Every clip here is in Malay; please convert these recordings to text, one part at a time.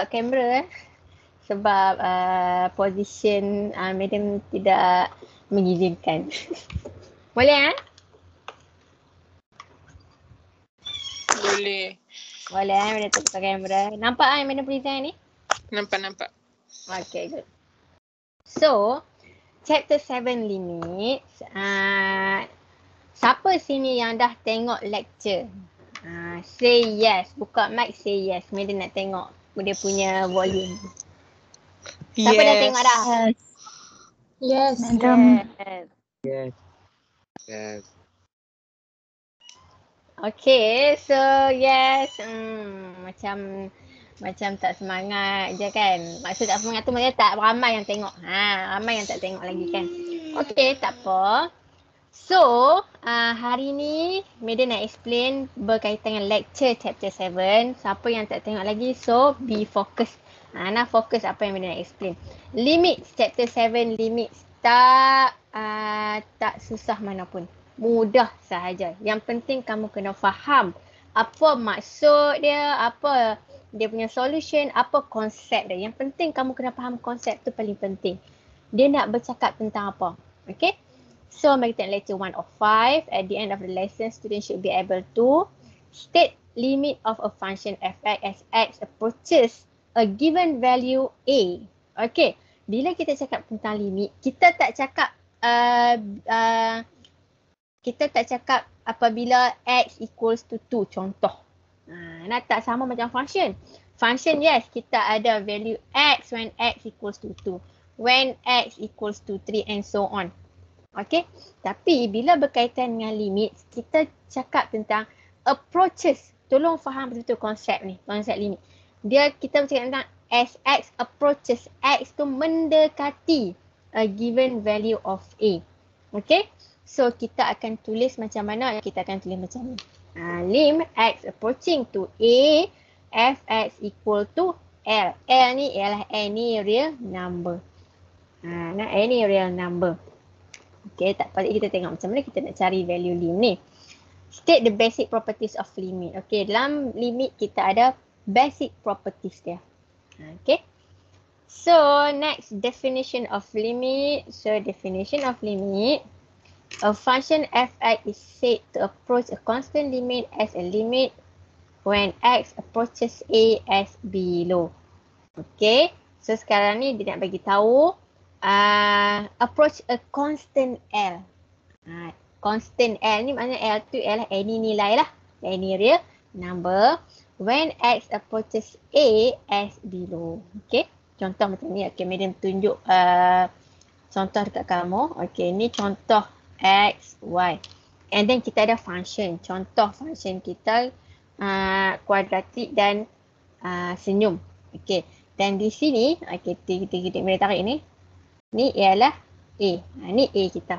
kamera sebab position Madam tidak mengizinkan. Boleh Boleh. Boleh Madam buka kamera. Nampak Madam present ni? Nampak. Okay, good. So, chapter 7 limits. Siapa sini yang dah tengok lecture? Say yes. Buka mic, say yes. Madam nak tengok dia punya volume. Siapa dah tengok dah? Yes. Madam. Yes. Okay, so yes. Macam tak semangat je kan. Maksud tak semangat tu maksudnya tak ramai yang tengok. Ramai yang tak tengok lagi kan. Okay, tak apa. So, hari ni Madam nak explain berkaitan dengan lecture chapter 7. Siapa yang tak tengok lagi, so be focus. Nak fokus apa yang Madam nak explain. Limits chapter 7 limits tak susah manapun. Mudah sahaja. Yang penting kamu kena faham apa maksud dia, apa dia punya solution, apa konsep dia. Yang penting kamu kena faham konsep tu paling penting. Dia nak bercakap tentang apa. Okay? So, mari kita lecture 1 of 5. At the end of the lesson, students should be able to state limit of a function f(x) as x approaches a given value a. Okay. Bila kita cakap tentang limit, kita tak cakap apabila x equals to 2, contoh. Tak sama macam function. Function, yes, kita ada value x when x equals to 2. When x equals to 3 and so on. Okay. Tapi bila berkaitan dengan limit, kita cakap tentang approaches. Tolong faham betul-betul konsep ni, konsep limit. Kita bercakap tentang as x approaches, x tu mendekati a given value of a. Okay. So, kita akan tulis macam mana? Kita akan tulis macam ni. Lim x approaching to a, fx equal to L. L ni ialah any real number. Any real number. Okay, tak apa. Kita tengok macam mana kita nak cari value lim ni. State the basic properties of limit. Okay, dalam limit kita ada basic properties dia. Okay. So, next definition of limit. So, definition of limit. A function f(x) is said to approach a constant limit as a limit when x approaches a as below. Okay. So, sekarang ni dia nak bagi tahu approach a constant L. Constant L ni maknanya L tu ialah any nilai lah. Any real number when x approaches a as below. Okay. Contoh macam ni. Okay, Madam tunjuk contoh dekat kamu. Okay, ni contoh x, y. And then kita ada function. Contoh function kita kuadratik dan senyum. Okay. Dan di sini, okay, kita boleh tarik ni. Ni ialah A. Ni A kita.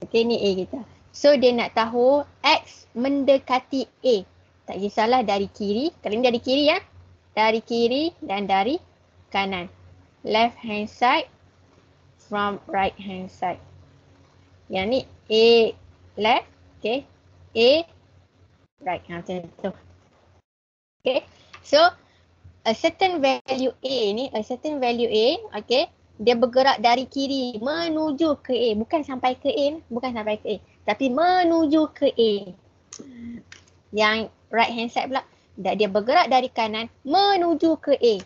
Okay, ni A kita. So, dia nak tahu X mendekati A. Tak kisahlah dari kiri. Kalau ni dari kiri ya. Dari kiri dan dari kanan. Left hand side from right hand side. Yang ni A left. Okay. A right. Macam tu. Okay. So, a certain value A ni. A certain value A. Okay. Dia bergerak dari kiri menuju ke A. Bukan sampai ke A. Bukan sampai ke A. Tapi menuju ke A. Yang right hand side pula. Dia bergerak dari kanan menuju ke A.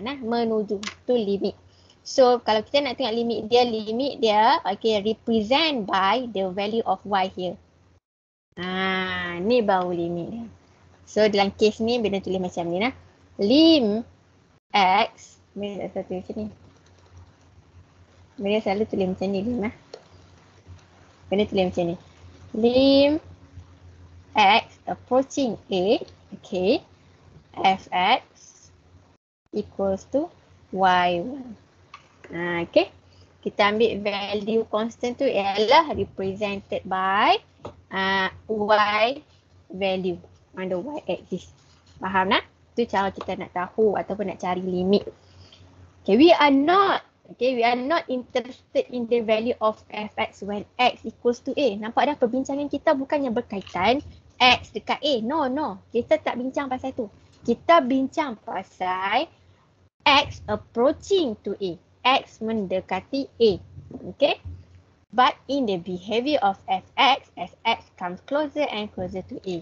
Menuju. Tu limit. So, kalau kita nak tengok limit dia okay, represent by the value of y here. Ni baru limit dia. So, dalam case ni, bila tulis macam ni nah. Lim x. Bila tak tulis macam ni. Bila selalu tulis macam ni lim lah. Bila tulis macam ni. Lim x approaching A. Okay. Fx equals to y1. Okay. Kita ambil value constant tu ialah represented by y value on the y axis. Faham tak? Tu cara kita nak tahu ataupun nak cari limit. Okay, we are not interested in the value of fx when x equals to a. Nampak dah perbincangan kita bukannya berkaitan X dekat A. No. Kita tak bincang pasal tu. Kita bincang pasal X approaching to A. X mendekati A. Okay. But in the behavior of fx, as x comes closer and closer to A.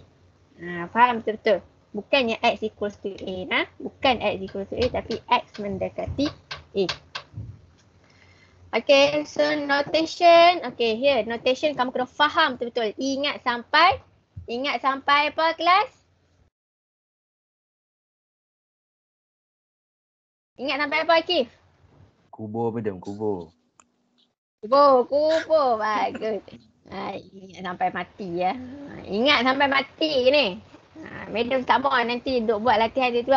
Faham betul-betul? Bukannya x equals to A. Bukan x equals to A tapi x mendekati A. Okay, so notation. Okay, here notation kamu kena faham betul-betul. Ingat sampai apa kelas? Ingat sampai apa Akif? Kubur madam, kubur. Kubur. Bagus. Ingat sampai mati ya. Ingat sampai mati ni. Madam tak mau nanti duk buat latihan dia tu.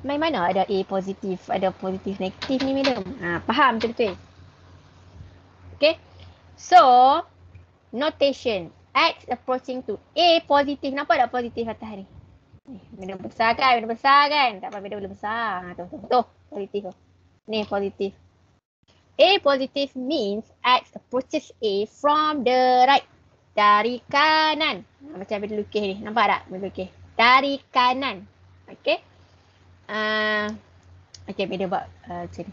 Main mana ada A positif, ada positif negatif ni madam. Faham betul-betul? Okay. So, notation. X approaching to A positif. Nampak tak positif atas ni? Madam besar kan? Tak apa madam boleh besar. Tu. Positif tu. Ni positif. A positive means X approaches A from the right. Dari kanan. Macam bila lukis ni. Nampak tak? Bila lukis. Dari kanan. Okay. Okay, bila buat macam ni.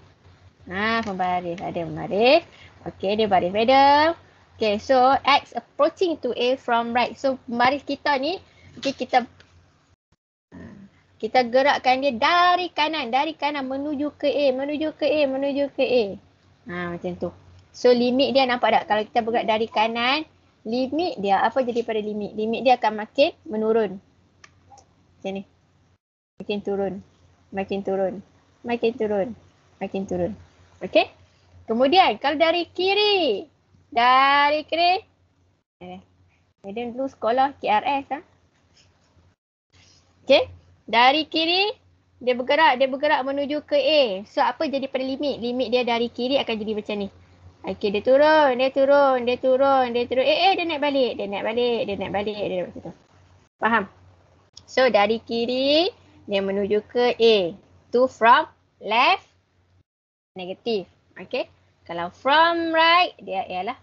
Pembaris. Ada pembaris. Okay, dia baris madam. Okay, so X approaching to A from right. So, pembaris kita ni, okay, kita gerakkan dia dari kanan menuju ke A. Macam tu. So limit dia nampak tak? Kalau kita bergerak dari kanan, limit dia apa jadi pada limit? Limit dia akan makin menurun. Macam ni. Makin turun. Okay? Kemudian kalau dari kiri. Madam dulu sekolah KRS . Okay? Dari kiri dia bergerak menuju ke A. So apa jadi pada limit? Limit dia dari kiri akan jadi macam ni. Okay, dia turun. Dia naik balik. Dia macam tu. Faham? So dari kiri dia menuju ke A. To from left negatif. Okay? Kalau from right dia ialah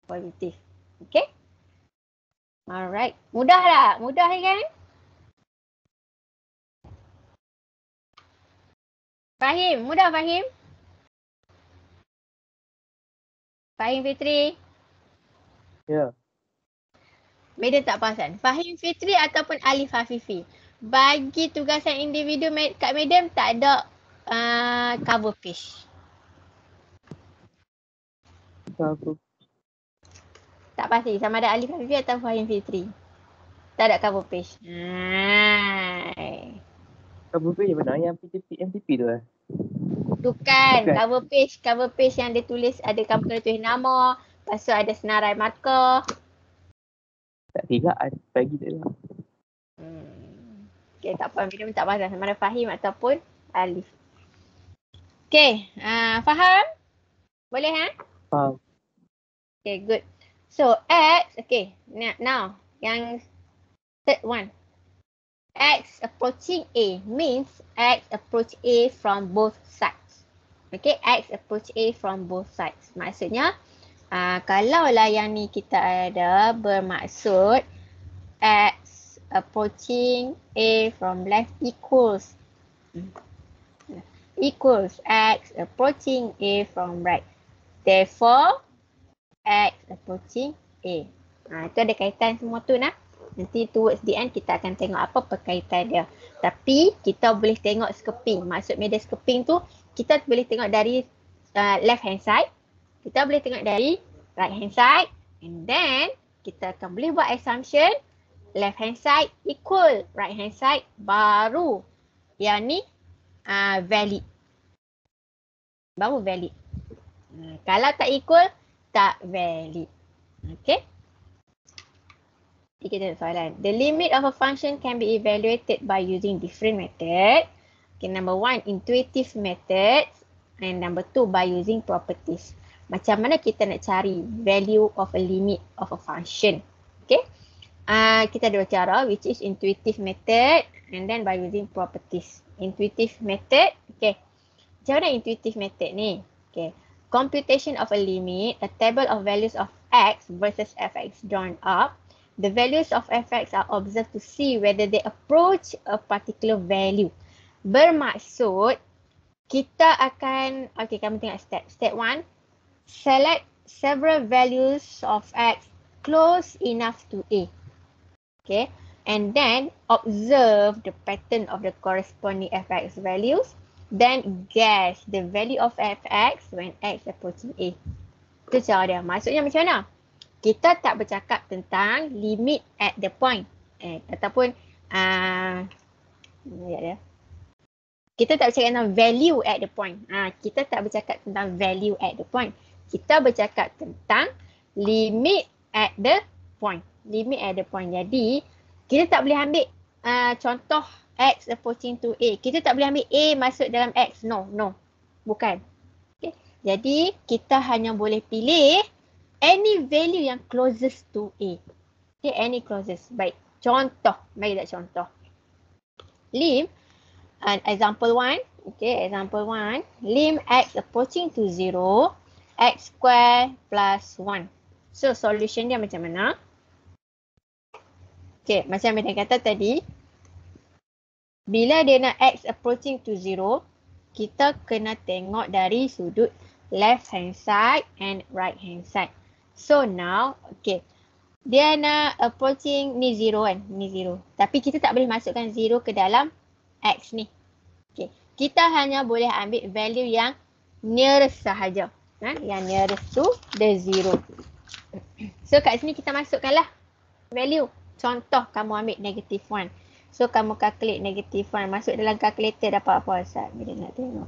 positif. Okay? Alright. Mudah tak? Mudah kan? Fahim? Mudah Fahim? Fahim Fitri? Ya. Madam tak perasan. Fahim Fitri ataupun Alif Hafifi. Bagi tugasan individu kat Madam tak ada cover page. Apa? Tak pasti sama ada Alif Hafifi atau Fahim Fitri. Tak ada cover page. Cover page mana? Yang MTP tu lah. Bukan. Cover page yang dia tulis ada kamu kena tulis nama. Lepas tu ada senarai markah. Tak tigaan. Bagi dia lah. Okay, tak apa. Madam tak perasan sama ada Fahim ataupun Alif. Okay. Faham? Boleh Faham. Okay, good. So, X. Okay. Now, yang third one. X approaching A means X approach A from both sides. Okay, X approach A from both sides. Maksudnya, kalaulah yang ni kita ada bermaksud X approaching A from left equals X approaching A from right. Therefore, X approaching A. Itu ada kaitan semua tu Nanti towards the end kita akan tengok apa perkaitan dia. Tapi kita boleh tengok scoping. Maksud media scoping tu kita boleh tengok dari left hand side. Kita boleh tengok dari right hand side. And then kita akan boleh buat assumption left hand side equal right hand side baru yang ni valid. Baru valid. Kalau tak equal tak valid. Okay. Kita tengok soalan. The limit of a function can be evaluated by using different method. Okay, number one, intuitive methods. And number two, by using properties. Macam mana kita nak cari value of a limit of a function. Okay. Kita ada dua cara, which is intuitive method and then by using properties. Intuitive method. Okay. Macam mana intuitive method ni? Okay. Computation of a limit, a table of values of x versus fx drawn up. The values of fx are observed to see whether they approach a particular value. Bermaksud, kita akan, okay, kamu tengok step. Step 1, select several values of x close enough to A. Okay, and then observe the pattern of the corresponding fx values. Then guess the value of fx when x approaching A. Itu cara dia. Maksudnya macam mana? Kita tak bercakap tentang limit at the point. Ataupun kita tak bercakap tentang value at the point. Kita tak bercakap tentang value at the point. Kita bercakap tentang limit at the point. Limit at the point. Jadi, kita tak boleh ambil contoh x approaching to A. Kita tak boleh ambil A masuk dalam x. No. Bukan. Okay. Jadi, kita hanya boleh pilih any value yang closest to A. Okay, any closest. Baik. Contoh. Mari tak contoh. Lim, example 1. Okay, example 1. Lim x approaching to 0, x square plus 1. So, solution dia macam mana? Okay, macam yang kata tadi. Bila dia nak x approaching to 0, kita kena tengok dari sudut left hand side and right hand side. So now, okay. Dia nak approaching ni 0 kan? Ni 0. Tapi kita tak boleh masukkan 0 ke dalam x ni. Okay. Kita hanya boleh ambil value yang nearest sahaja. Yang nearest to the 0. So kat sini kita masukkanlah value. Contoh kamu ambil negative 1. So kamu calculate negative 1. Masuk dalam calculator dapat apa Ustaz? Bila nak tengok.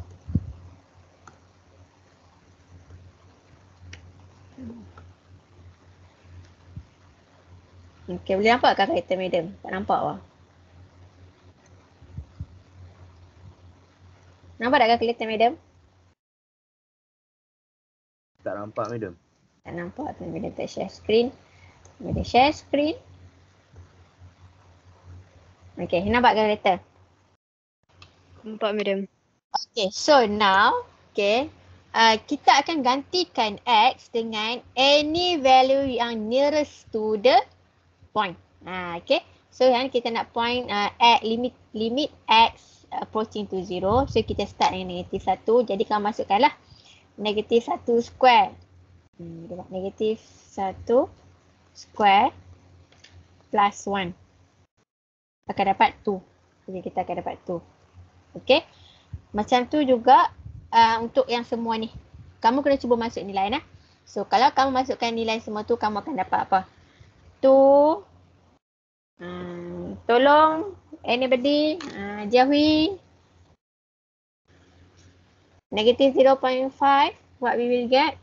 Okay, boleh nampak calculator madam? Tak nampak lah. Nampak tak calculator madam? Tak nampak madam. Tak nampak tu madam tak share screen. Madam share screen. Okay, nampak calculator? Nampak, madam. Okay, so now, okay, kita akan gantikan x dengan any value yang nearest to the point. Okay, so yang kita nak point at limit x approaching to 0. So kita start dengan negatif 1. Jadi kamu masukkanlah negatif 1 square. Negatif 1 square plus 1. Akan dapat 2. Jadi kita akan dapat 2. Okay. Macam tu juga untuk yang semua ni. Kamu kena cuba masuk nilai nah. So kalau kamu masukkan nilai semua tu, kamu akan dapat apa? 2. Tolong anybody jauhi negative 0.5. What we will get?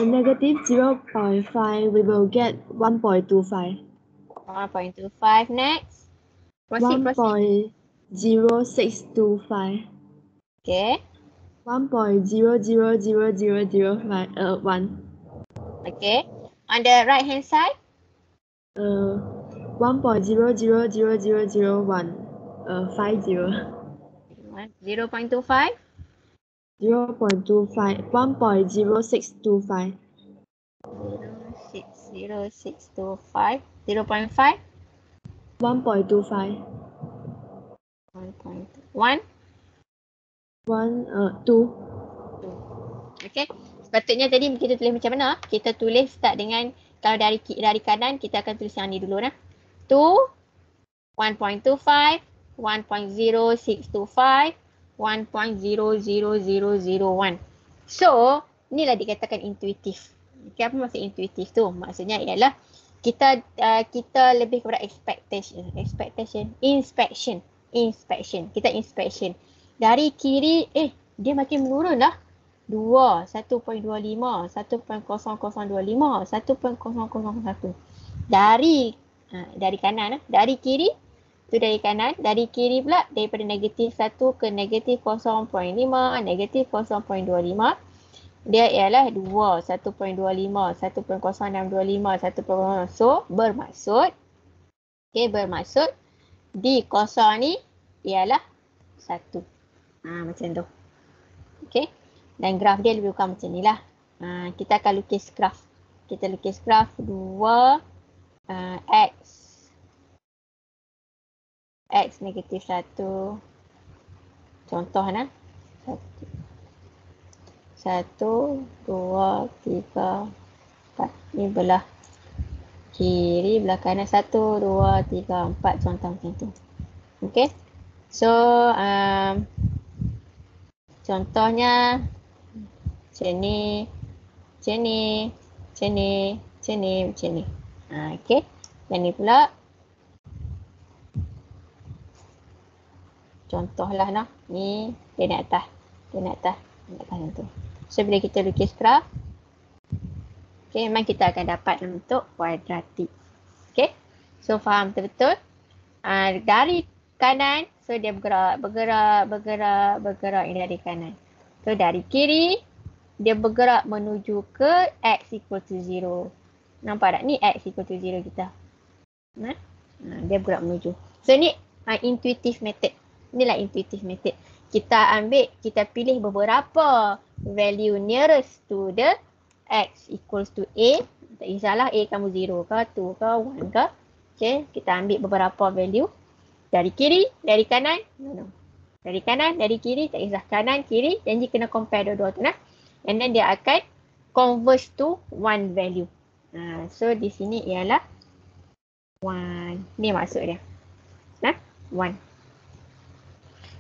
Negative 0.5, we will get 1.25. 1.25 next. Proceed. 1.0625. Okay. 1.000001. Okay. On the right hand side? 1.000001. 50. 0.25? 0.25. 1.0625. 0.0625. 0.5? 1.25. 1.1? 2. Okay. Sepatutnya tadi kita tulis macam mana? Kita tulis start dengan, kalau dari kanan kita akan tulis yang ni dulu nah. 2, 1.25, 1.0625, 1.00001. So, inilah dikatakan intuitif. Okay, apa maksud intuitif tu? Maksudnya ialah kita lebih kepada inspection. Kita inspection. Dari kiri, dia makin menurun lah. 2, 1.25, 1.0025, 1.001. Dari kanan, dari kiri, tu dari kanan. Dari kiri pula, daripada negatif 1 ke negatif 0.5, negatif 0.25. Dia ialah 2, 1.25, 1.0625, 1.0. So, bermaksud di kosong ni ialah 1. Macam tu. Okay. Dan graf dia lebih kurang macam ni lah. Kita akan lukis graf. Kita lukis graf 2 X. X negatif 1. Contoh lah. 1, 2, 3, 4. Ni belah kiri, belah kanan 1, 2, 3, 4. Contoh macam tu. Okay. So, contohnya macam ni, macam ni, macam ni, macam ni, macam ni. Okay. Dan ni pula contoh lah nah. Ni dia naik atas. Dia naik atas. Naik atas macam tu. So bila kita lukis graf, okay, memang kita akan dapat bentuk kuadratik. Okay. So faham betul-betul? Dari kanan, so dia bergerak ini dari kanan. So dari kiri, dia bergerak menuju ke X equal to 0. Nampak tak? Ni X equal to 0 kita. Dia bergerak menuju. So ni intuitive method. Inilah intuitive method. Kita pilih beberapa value nearest to the X equals to A. Tak kisahlah A kamu 0 ke, 2 ke, 1 ke. Okay, kita ambil beberapa value. Dari kiri, dari kanan. No. Dari kanan, dari kiri. Tak kisah kanan, kiri. Janji kena compare dua-dua tu nah. And then dia akan converge to one value. So di sini ialah 1. Ni maksud dia. 1.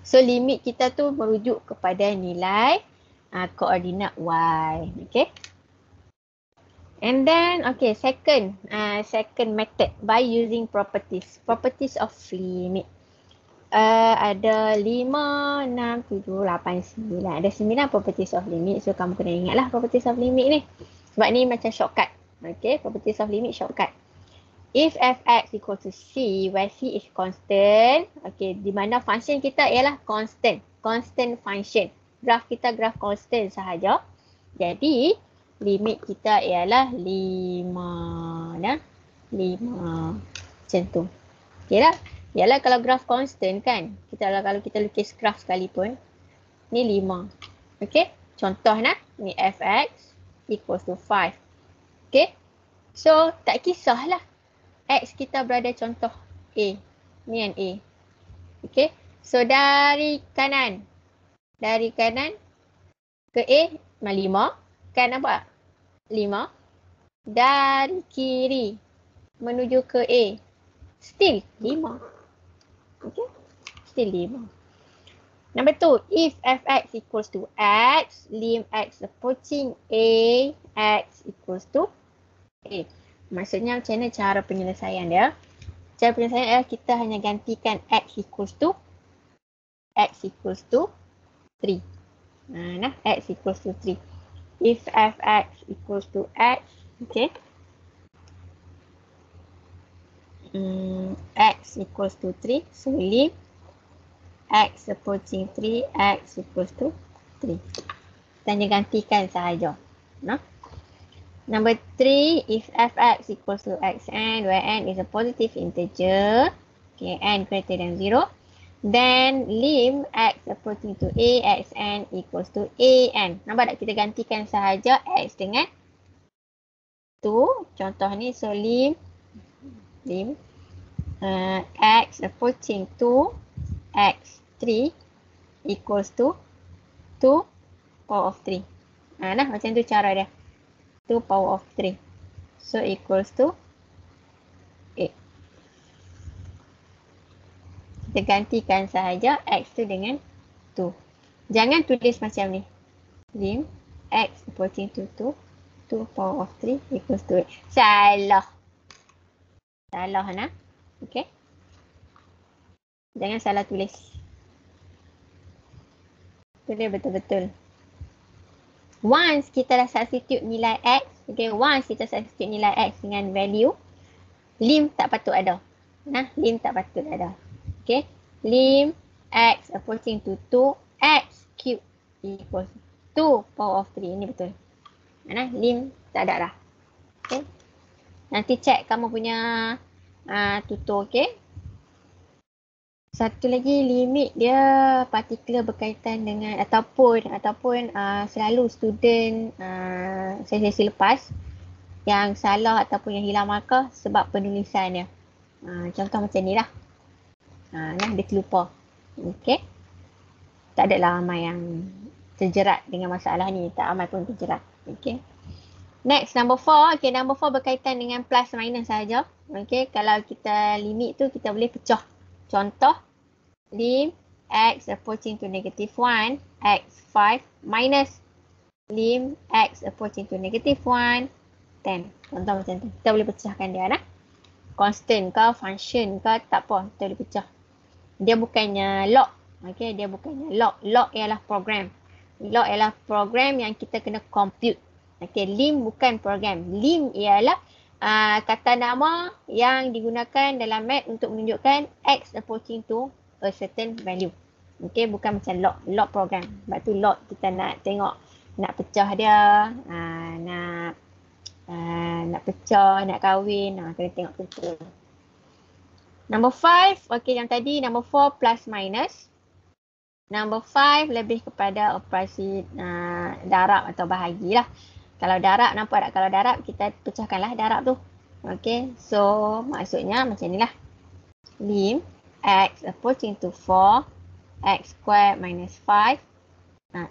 So limit kita tu merujuk kepada nilai koordinat Y. Okay. And then, okay, second method by using properties. Properties of limit. Ada 5, 6, 7, 8, 9. Ada 9 properties of limit. So, kamu kena ingatlah properties of limit ni. Sebab ni macam shortcut. Okay, properties of limit shortcut. If fx equal to c, where c is constant. Okay, di mana function kita ialah constant. Constant function. Graf kita graf constant sahaja. Jadi, limit kita ialah 5. Dah? 5. Macam tu. Okay lah. Yalah kalau graf constant kan. Kalau kita lukis graf sekalipun. Ni 5. Okay. Contoh nah. Ni fx equals to 5. Okay. So tak kisahlah. X kita berada contoh A. Ni yang A. Okay. So dari kanan. Dari kanan ke A. 5. Kan nampak? 5. Dari kiri. Menuju ke A. Still 5. Okay, still 5. Number 2, if fx equals to x, lim x approaching A, x equals to A. Maksudnya macam mana cara penyelesaian dia? Cara penyelesaian adalah kita hanya gantikan x equals to 3. X equals to 3. If fx equals to x, okay. X equals to 3. So lim x approaching 3, x equals to 3. Dan digantikan sahaja. Number 3, if fx equals to xn, where n is a positive integer, okay, n greater than 0, then lim x approaching to a, xn equals to an. Nampak tak? Kita gantikan sahaja x dengan 2. Contoh ni, so lim x approaching to x3 equals to 2 power of 3. Macam tu cara dia. 2 power of 3. So equals to 8. Kita gantikan sahaja x tu dengan 2. Jangan tulis macam ni. Lim x approaching to 2 power of 3 equals to 8. Salah. Okay. Jangan salah tulis. Tulis betul-betul. Once kita dah substitute nilai x. Okay. Once kita substitute nilai x dengan value. Lim tak patut ada. Lim tak patut ada. Okay. Lim x approaching to 2x cube equals 2 power of 3. Ini betul. Lim tak ada dah. Okay. Nanti check kamu punya tutor, okay. Satu lagi limit dia particular berkaitan dengan ataupun selalu student sesi lepas yang salah ataupun yang hilang markah sebab penulisannya. Contoh macam ni lah. Nah, dia terlupa. Okey. Tak adalah ramai yang terjerat dengan masalah ni. Tak ramai pun terjerat. Okey. Next, number 4. Okay, number 4 berkaitan dengan plus minus sahaja. Okay, kalau kita limit tu, kita boleh pecah. Contoh, lim x approaching to negative 1, x5 minus lim x approaching to negative 1, 10. Contoh macam tu. Kita boleh pecahkan dia lah. Constant ke, function ke, tak apa. Kita boleh pecah. Dia bukannya log. Okay, dia bukannya log. Log ialah program. Log ialah program yang kita kena compute. Okay, lim bukan program. Lim ialah kata nama yang digunakan dalam math untuk menunjukkan x approaching to a certain value. Okay, bukan macam log. Log program. Sebab tu log kita nak tengok, nak pecah dia, nak pecah, nak kahwin, kena tengok betul. Number 5, okay yang tadi number 4 plus minus. Number 5 lebih kepada operasi darab atau bahagi lah. Kalau darab, nampak tak? Kalau darab, kita pecahkanlah darab tu. Okay, so maksudnya macam ni lah. Lim x approaching to 4, x squared minus 5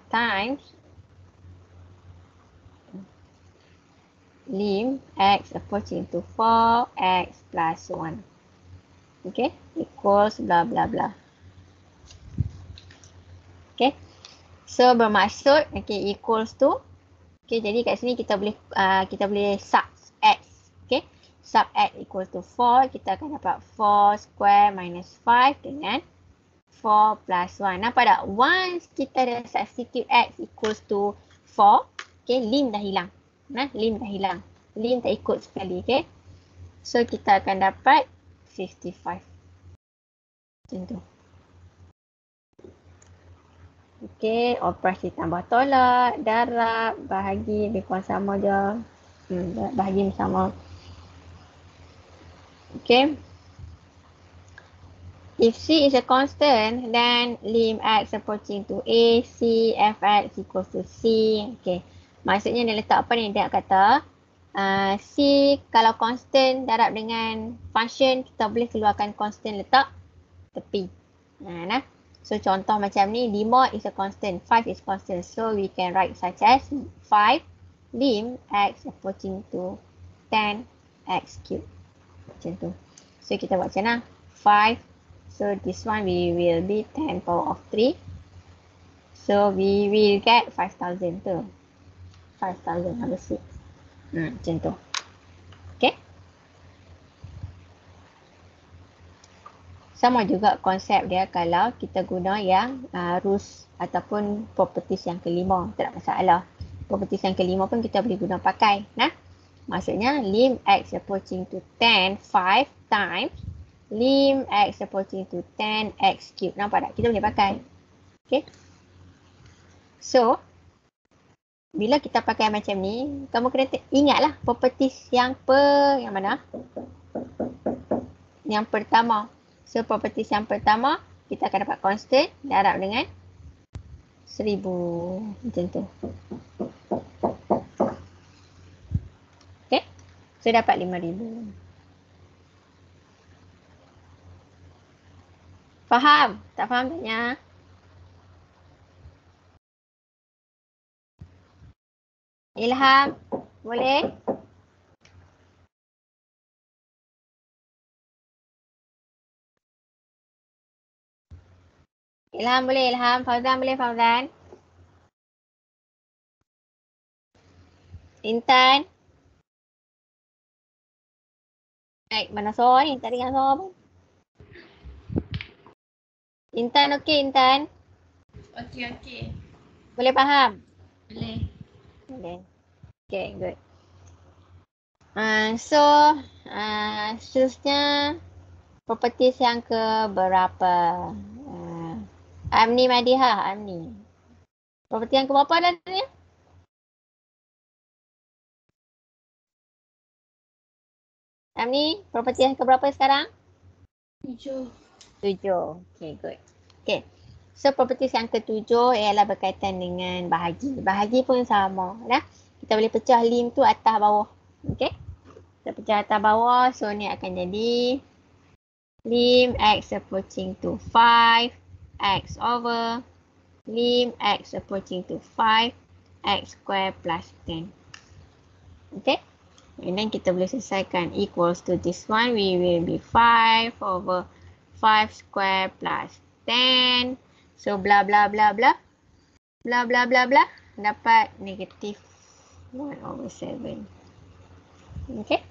times lim x approaching to 4, x plus 1. Okay, equals bla bla bla. Okay, so bermaksud okay, equals to, okay, jadi kat sini kita boleh sub x. Okay, sub x equals to 4, kita akan dapat 4 square minus 5 dengan 4 plus 1. Nampak tak? Once kita dah substitute x equals to 4, okay, lim dah hilang. Lim dah hilang. Lim tak ikut sekali, okay. So, kita akan dapat 55. Macam tu. Okay, operasi tambah tolak, darab, bahagi, lebih kurang sama je. Bahagi sama. Okay. If C is a constant, then lim x approaching to A, C, fx equals to C. Okay. Maksudnya dia letak apa ni? Dia kata C kalau constant darab dengan function, kita boleh keluarkan constant letak tepi. So contoh macam ni, 5 is a constant, 5 is constant. So we can write such as 5 lim x approaching to 10 x cube. Macam tu. So kita buat macam mana? 5. So this one we will be 10 power of 3. So we will get 5,000 tu. 5,000 number 6. Macam tu. Okay. Sama juga konsep dia kalau kita guna yang rules ataupun properties yang kelima. Tak ada masalah. Properties yang kelima pun kita boleh guna pakai. Maksudnya lim x approaching to 10, 5 times lim x approaching to 10 x cube. Nampak tak? Kita boleh pakai. Okay. So, bila kita pakai macam ni, kamu kena ingatlah properties yang mana? Yang pertama. So, properties yang pertama, kita akan dapat constant darab dengan 1000. Macam tu. Okay. So, dapat 5000. Faham? Tak faham tanya. Ilham, boleh? Ilham boleh, Ilham. Fauzan boleh, Fauzan. Intan. Mana suara ni? Tak dengar suara pun. Intan okey, Intan? Okey. Boleh faham? Boleh. Boleh. Okay, good. So, seterusnya properties yang ke berapa? Amni Madiha, Amni. Property yang ke berapa dah ni? Amni, property yang ke berapa sekarang? 7. 7. Okay, good. Okay. So, properties yang ketujuh ialah berkaitan dengan bahagi. Bahagi pun sama. Dah. Kita boleh pecah lim tu atas bawah. Okay. Kita pecah atas bawah. So, ni akan jadi lim x approaching to 5. X over lim x approaching to 5. X square plus 10. Okay. And then kita boleh selesaikan equals to this one. We will be 5 over 5 square plus 10. So, bla bla bla bla. Bla bla bla bla. Dapat negative 1 over 7. Okay.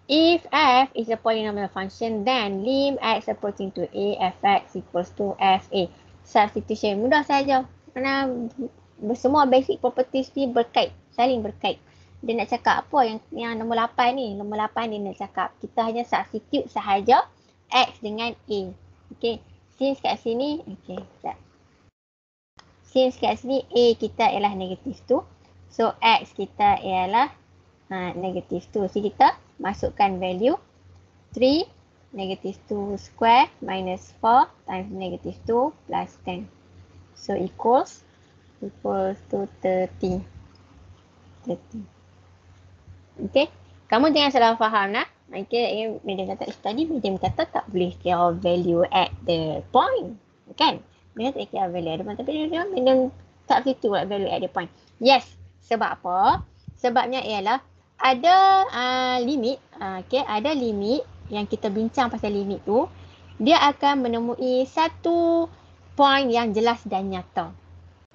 If f is a polynomial function, then lim x approaching to a fx equals to fa. Substitution. Mudah saja. Kerana semua basic properties ni berkait. Saling berkait. Dia nak cakap apa yang nombor 8 ni? Nombor 8 dia nak cakap. Kita hanya substitute sahaja x dengan a. Okay. Since kat sini, okay, sekejap. Since kat sini a kita ialah negative 2. So, x kita ialah negative 2. So, kita masukkan value 3 negative 2 square minus 4 times negative 2 plus 10. So, equals to 30. Okay. Kamu jangan salah faham lah. Okay, Medium kata tadi Medium kata tak boleh kira value at the point. Kan? Medium tak kira value at the point. Tapi Medium tak situ buat value at the point. Yes. Sebab apa? Sebabnya ialah ada limit. Okay, ada limit yang kita bincang pasal limit tu. Dia akan menemui satu point yang jelas dan nyata.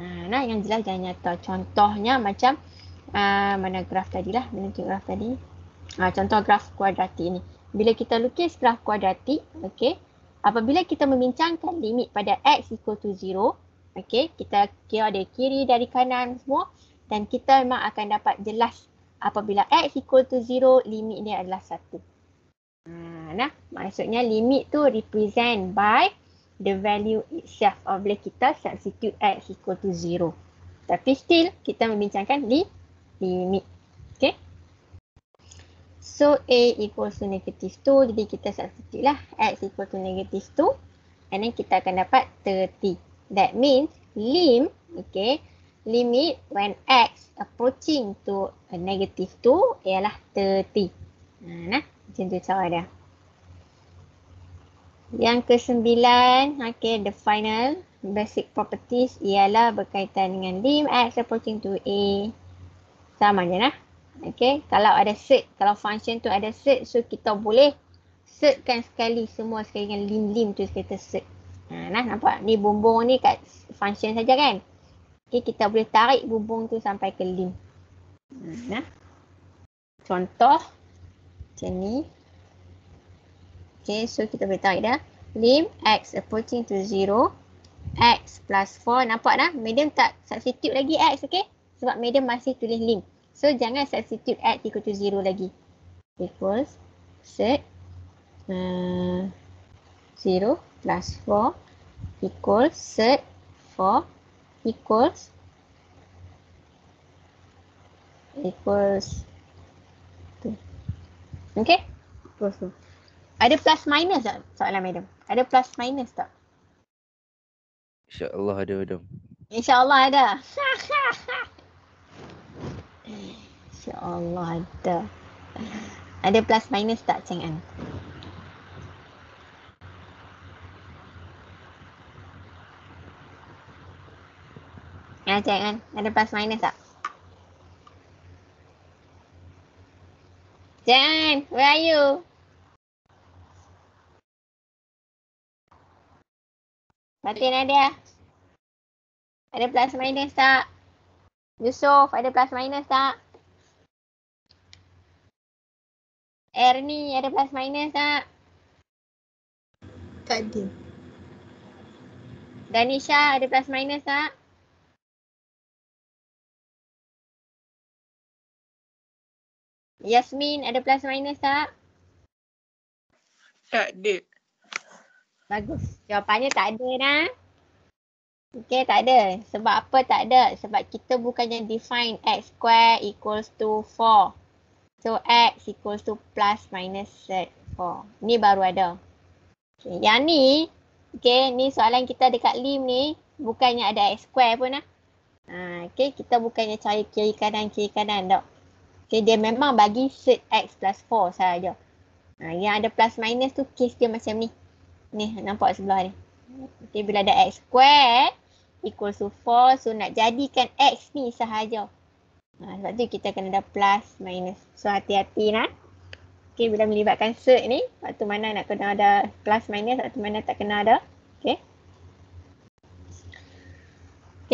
Yang jelas dan nyata. Contohnya macam mana graf tadi lah. Mana tunjuk graf tadi? Contoh graf kuadratik ni. Bila kita lukis graf kuadratik, okay, apabila kita membincangkan limit pada x equal to 0, okay, kita kira dari kiri, dari kanan semua, dan kita memang akan dapat jelas apabila x equal to 0, limit dia adalah 1. Maksudnya limit tu represent by the value itself. Apabila kita substitute x equal to 0. Tapi still, kita membincangkan limit. Okay. So, a equals to negative 2. Jadi, kita substitute lah x equal to negative 2. And then, kita akan dapat 30. That means, lim, okay, limit when x approaching to a negative 2 ialah 30. Macam tu cara dia. Yang ke-9, okay, the final basic properties ialah berkaitan dengan lim x approaching to a. Sama je lah. Okay, kalau ada set, kalau function tu ada set, so kita boleh setkan sekali semua sekali dengan lim-lim tu kita set. Nampak? Ni bumbung ni kat function saja kan? Okay, kita boleh tarik bumbung tu sampai ke lim. Contoh macam ni. Okay, so kita boleh tarik dah. Lim x approaching to 0, x plus 4. Nampak dah? Medium tak substitute lagi x, okay? Sebab medium masih tulis lim. So, jangan substitute x equal to 0 lagi. Equals set 0 plus 4 equals set 4 equals 2. Okay? Equals 2. Ada plus minus tak soalan madam? Ada plus minus tak? InsyaAllah ada, madam. InsyaAllah ada. InsyaAllah ada. Ada plus minus tak, Cheng An? Cheng An, ada plus minus tak? Cheng An, where are you? Fatin ada? Ada plus minus tak? Yusof, ada plus minus tak? Ernie, ada plus minus tak? Tak ada. Danisha, ada plus minus tak? Yasmin, ada plus minus tak? Tak ada. Bagus. Jawapannya tak ada dah. Okay, tak ada. Sebab apa tak ada? Sebab kita bukannya define x square equals to 4. So, x equals to plus minus Ni baru ada. Okay, yang ni, ni soalan kita dekat lim ni, bukannya ada x square pun lah. Kita bukannya cari kiri kanan tak. Dia memang bagi set x plus 4 sahaja. Yang ada plus minus tu case dia macam ni. Ni nampak sebelah ni. Bila ada x square equals to 4, so nak jadikan x ni sahaja. Sebab tu kita kena ada plus minus. So hati-hati lah. Bila melibatkan set ni, waktu mana nak kena ada plus minus, waktu mana tak kena ada.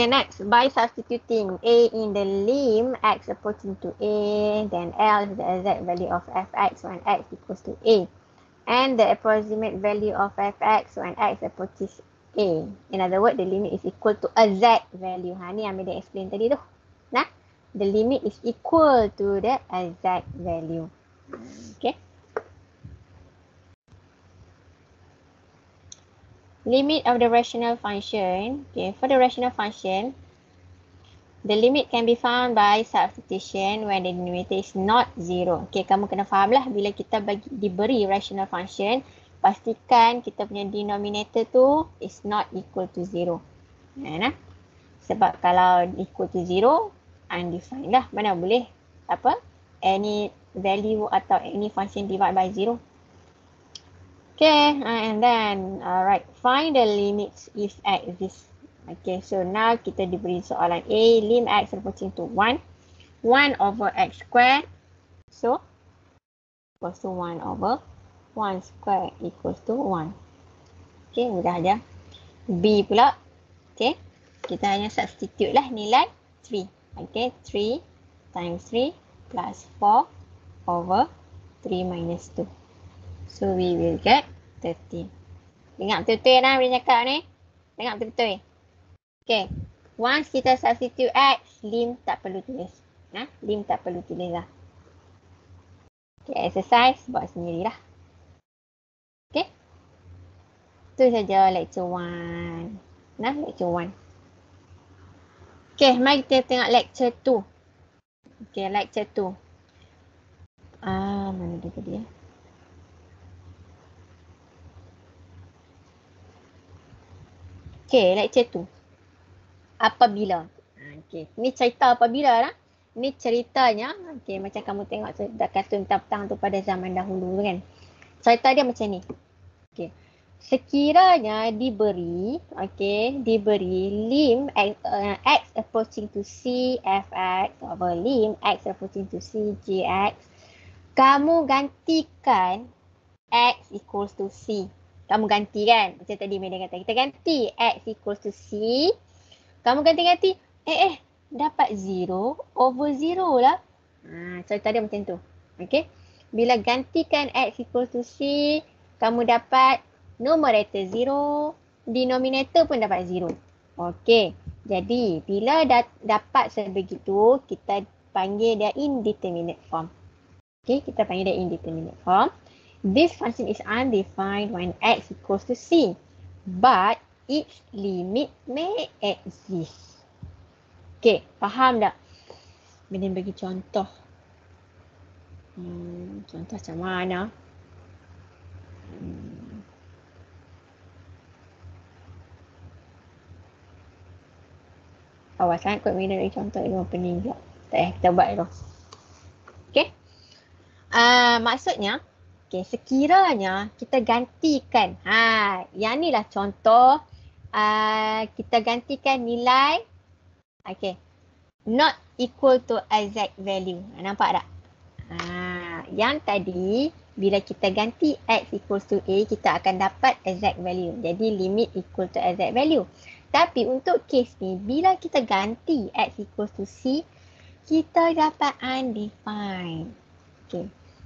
Next, by substituting a in the lim x approaching to a, then L is the exact value of fx when x equals to a, and the approximate value of fx when x approaches a. In other words, the limit is equal to a z value. Ni yang dia explain tadi tu. The limit is equal to the exact value. Limit of the rational function. For the rational function, the limit can be found by substitution when the denominator is not 0. Kamu kena faham lah, bila kita diberi rational function, pastikan kita punya denominator tu is not equal to 0. Sebab kalau equal to 0, undefined lah. Mana boleh any value atau any function divide by 0. And then, find the limits if x exists. So now kita diberi soalan A, lim x approaching to 1, 1 over x square. So, equals to 1 over 1 square equals to 1. Mudah aja. B pula. Kita hanya substitute lah nilai 3. 3 times 3 plus 4 over 3 minus 2. So we will get 13. Ingat betul-betul lah bila cakap ni. Ingat betul-betul. Once kita substitute x, lim tak perlu tulis. Lim tak perlu tulis lah. Exercise buat sendirilah. Itu saja lecture 1. Lecture 1. Mari kita tengok lecture 2. Lecture 2. Mana dia tadi ya? Lecture 2. Apabila. Ni cerita apabila lah. Ni ceritanya, macam kamu tengok kartun petang tu pada zaman dahulu kan. Cerita dia macam ni. Sekiranya diberi lim x approaching to c fx over lim x approaching to c gx, kamu gantikan x equals to c. Kamu ganti kan? Macam tadi Medan kata. Kita ganti x equals to c. Kamu ganti-ganti. Dapat 0 over 0 lah. Cerita dia macam tu. Bila gantikan x equals to c, kamu dapat numerator 0. Denominator pun dapat 0. Jadi, bila dapat sebegitu, kita panggil dia indeterminate form. Kita panggil dia indeterminate form. This function is undefined when x equals to c, but its limit may exist. Faham tak? Kemudian bagi contoh. Contoh macam mana? Awas sangat kot Medan bagi contoh memang pening pula. Kita buat dulu. Maksudnya, sekiranya kita gantikan, yang ni lah contoh, kita gantikan nilai, not equal to exact value. Nampak tak? Yang tadi, bila kita ganti x equals to a, kita akan dapat exact value. Jadi, limit equal to exact value. Tapi untuk case ni, bila kita ganti x equals to c, kita dapat undefined.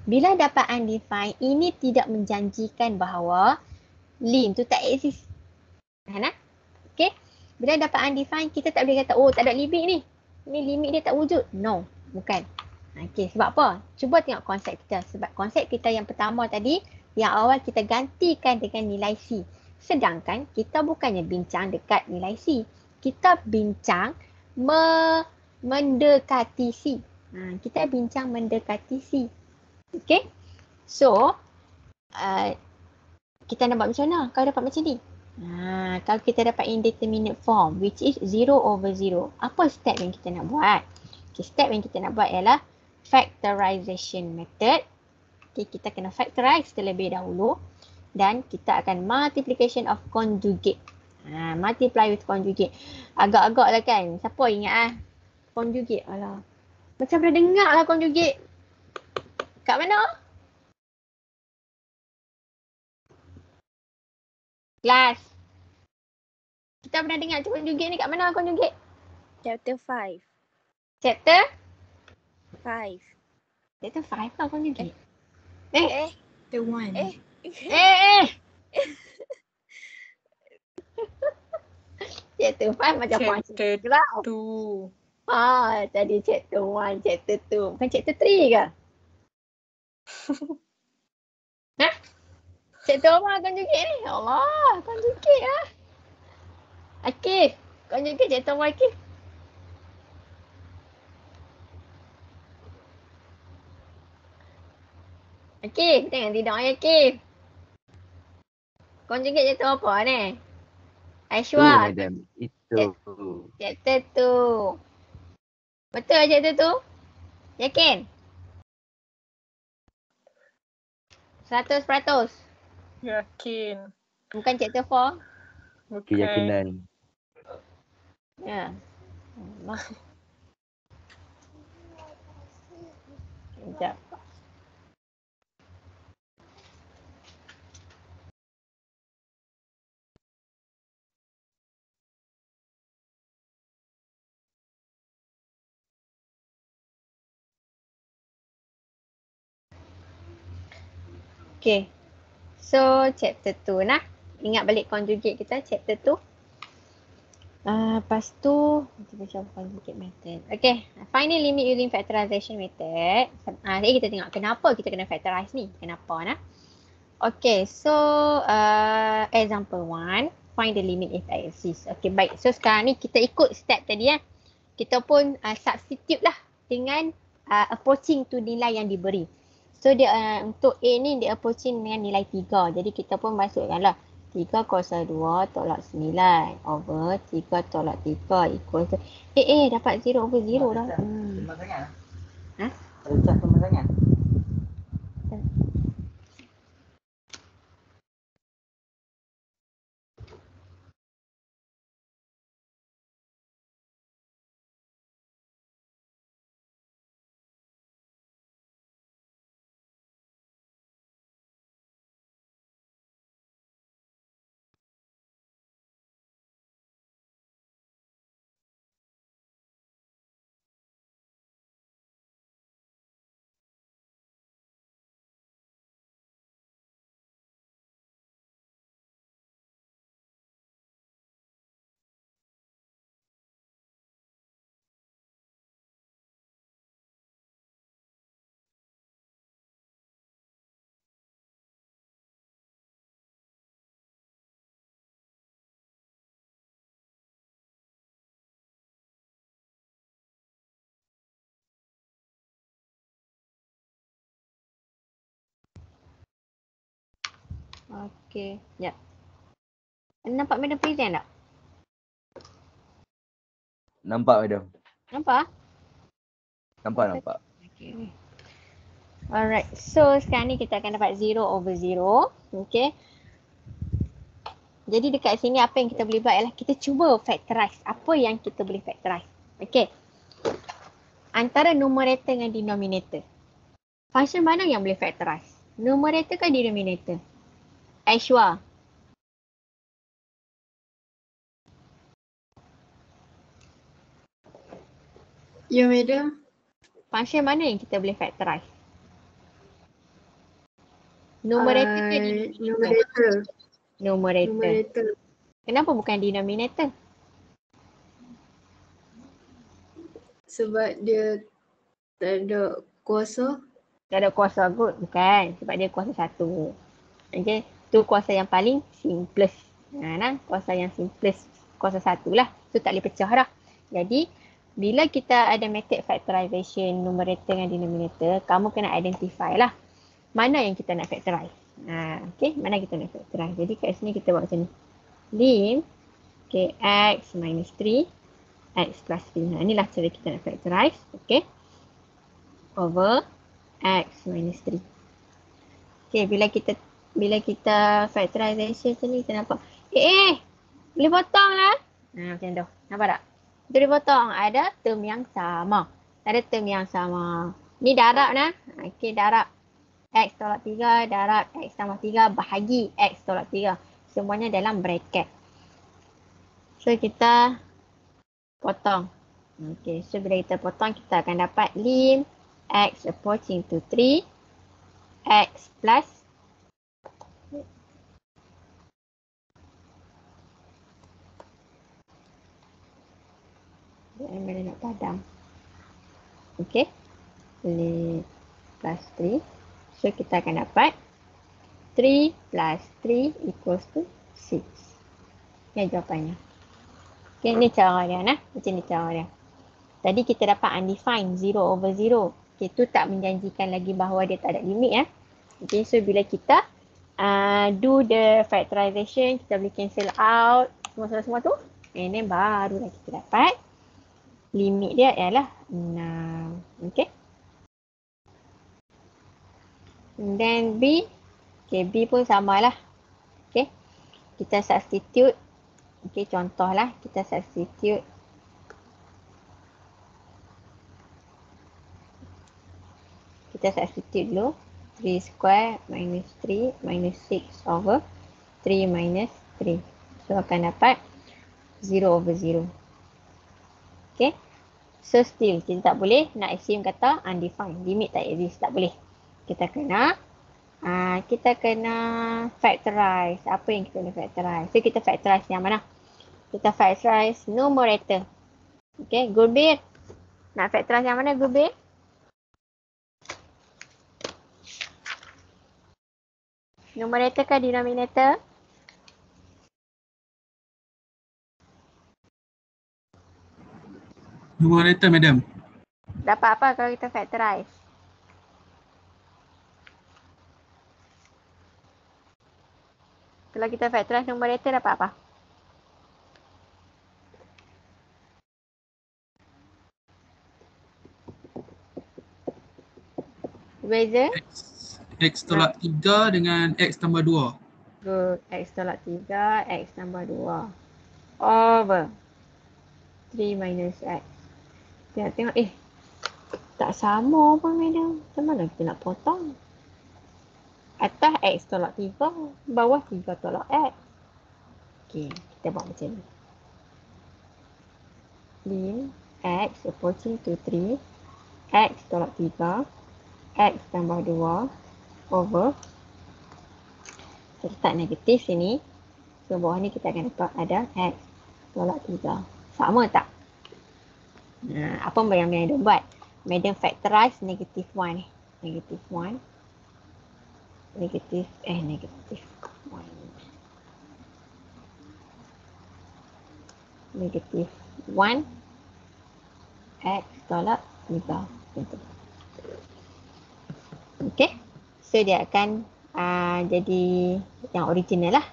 Bila dapat undefined, ini tidak menjanjikan bahawa lim tu tak exist. Bila dapat undefined, kita tak boleh kata, tak ada limit ni. Ni limit dia tak wujud. No, bukan. Sebab apa? Cuba tengok konsep kita. Sebab konsep kita yang pertama tadi, yang awal kita gantikan dengan nilai c. Sedangkan kita bukannya bincang dekat nilai c. Kita bincang mendekati c. Kita bincang mendekati c. So, kita nak buat macam mana kalau dapat macam ni? Kalau kita dapat indeterminate form which is 0/0, apa step yang kita nak buat? Okay, step yang kita nak buat ialah factorization method. Okay, kita kena factorize terlebih dahulu dan kita akan multiplication of conjugate. Multiply with conjugate. Agak-agak lah kan. Siapa ingat conjugate? Alah. Macam pernah dengar lah conjugate. Kat mana? Kelas. Kita pernah dengar conjugate ni kat mana conjugate? Chapter 5. Chapter? 5. Chapter 5 lah conjugate. The one. Chapter 5 macam Chapter lah. 2. Tadi chapter 1, chapter 2. Bukan chapter 3 ke? Chapter apa conjugate ni? Allah, conjugate lah. Akif, conjugate chapter 1 Akif. Akif, jangan tidur ya Akif. Conjugate chapter apa ni? Aishwa. Madam. Itu. Chapter 2. Betul chapter 2? Yakin? 100%. Yakin. Bukan chapter 4? Bukan. Keyakinan. Ya. Allah. Sekejap. Okay. So, chapter 2 nah. Ingat balik conjugate kita, chapter 2. Lepas tu, kita baca conjugate method. Okay. Find the limit using factorization method. Jadi kita tengok kenapa kita kena factorize ni. Kenapa nah. Okay. So, example 1. Find the limit if x exists. Okay, baik. So, sekarang ni kita ikut step tadi ya. Kita pun substitute lah dengan approaching to nilai yang diberi. So dia untuk A ni dia approaching dengan nilai 3. Jadi kita pun masukkanlah 3 kuasa 2 tolak 9 over 3 tolak 3 equal to dapat 0/0 dah. Sama sangat. Ha? Kalau cas sama sangat. Okay. Ya. Nampak madam present tak? Nampak madam. Nampak? Nampak. Okay. Alright. So sekarang ni kita akan dapat 0/0. Okay. Jadi dekat sini apa yang kita boleh buat ialah kita cuba factorize. Apa yang kita boleh factorize. Okay. Antara numerator dengan denominator. Function mana yang boleh factorize? Numerator ke denominator? Aishwa. Ya, madam. Function mana yang kita boleh factorize? Numerator ke denominator? Numerator. Numerator. Kenapa bukan denominator? Sebab dia tak ada kuasa. Tak ada kuasa good, bukan. Sebab dia kuasa 1. Okay. Tu kuasa yang paling simplest. Kuasa yang simplest. Kuasa 1 lah. Tu tak boleh pecah dah. Jadi, bila kita ada method factorization numerator dengan denominator, kamu kena identify lah mana yang kita nak factorize. Okay, mana kita nak factorize? Jadi kat sini kita buat macam ni. Lim, okay, x minus 3, x plus 3. Inilah cara kita nak factorize. Okay. Over x minus 3. Okay, bila kita factorization macam ni, kita nampak. Boleh potong lah. Macam tu. Nampak tak? Boleh potong. Ada term yang sama. Ni darab lah. Okay, darab. X tolak 3, darab X tambah 3, bahagi X tolak 3. Semuanya dalam bracket. So, kita potong. Okay, so bila kita potong, kita akan dapat lim X approaching to 3, X plus mana nak padam. Okay. Lim plus 3. So, kita akan dapat 3 plus 3 equals to 6. Ini jawapannya. Okay, ini cara dia. Macam ni cara dia. Tadi kita dapat undefined 0 over 0. Okay, tu tak menjanjikan lagi bahawa dia tak ada limit. Okay, so bila kita do the factorization, kita boleh cancel out semua tu. And then barulah kita dapat limit dia ialah 6. Okay. And then B. Okay, B pun samalah. Okay. Kita substitute. Okay, contohlah kita substitute. Kita substitute dulu. 3 square minus 3 minus 6 over 3 minus 3. So, akan dapat 0 over 0. Okay. So, still kita tak boleh nak assume kata undefined. Limit tak exist. Tak boleh. Kita kena factorize. Apa yang kita nak factorize? So, kita factorize yang mana? Kita factorize numerator. Okay, Gurbir. Nak factorize yang mana, Gurbir? Numerator ke denominator? Numerator, madam. Dapat apa kalau kita factorize? Kalau kita factorize numerator dapat apa? Beza? X tolak 3 dengan X tambah 2. Good. X tolak 3, X tambah 2. Over 3 minus X. Kita tengok, tak sama pun, madam. Macam mana kita nak potong? Atas X tolak 3, bawah 3 tolak X. Okay, kita buat macam ni. Lim X approaching to 3, X tolak 3, X tambah 2, over. Kita letak negatif sini. So, bawah ni kita akan dapat ada X tolak 3. Sama tak? Apa yang madam buat? Madam factorize negative 1. Negative 1. Negative 1. Negative 1. X tolak 3. Okay. So, dia akan jadi yang original lah.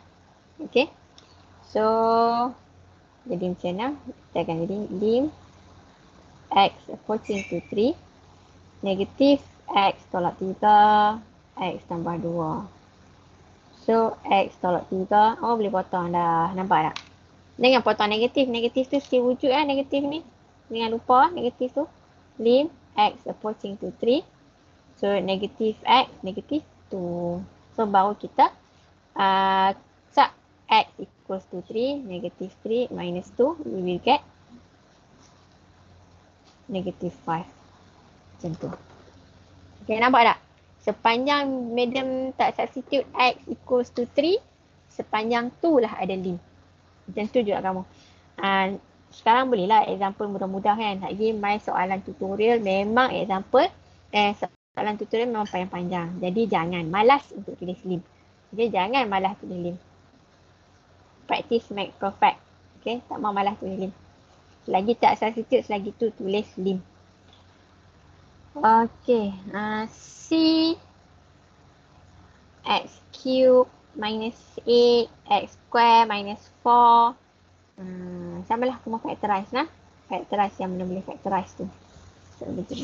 Okay. So, jadi macam mana? Kita akan jadi lim X approaching to 3. Negatif X tolak 3. X tambah 2. So, X tolak 3. Oh, boleh potong dah. Nampak tak? Jangan potong negatif. Negatif tu still wujud lah negatif ni. Jangan lupa negatif tu. Lim X approaching to 3. So, negatif X, negatif 2. So, baru kita sub X equals to 3. Negatif 3 minus 2. We will get negatif 5. Macam tu. Okay, nampak tak? Sepanjang madam tak substitute X equals to 3, sepanjang tu lah ada lim. Macam tu juga kamu. Sekarang bolehlah example mudah-mudah kan. Lagi my soalan tutorial memang example. Soalan tutorial memang panjang-panjang. Jadi jangan malas untuk tulis lim. Okay, jangan malas tulis lim. Practice make perfect. Okay, tak mau malas tulis lim. Selagi tak substitute, selagi tu tulis lim. Okay, C X cube minus 8. X square minus 4. Samalah aku mau factorize lah. Factorize yang mana boleh factorize tu. So, betul.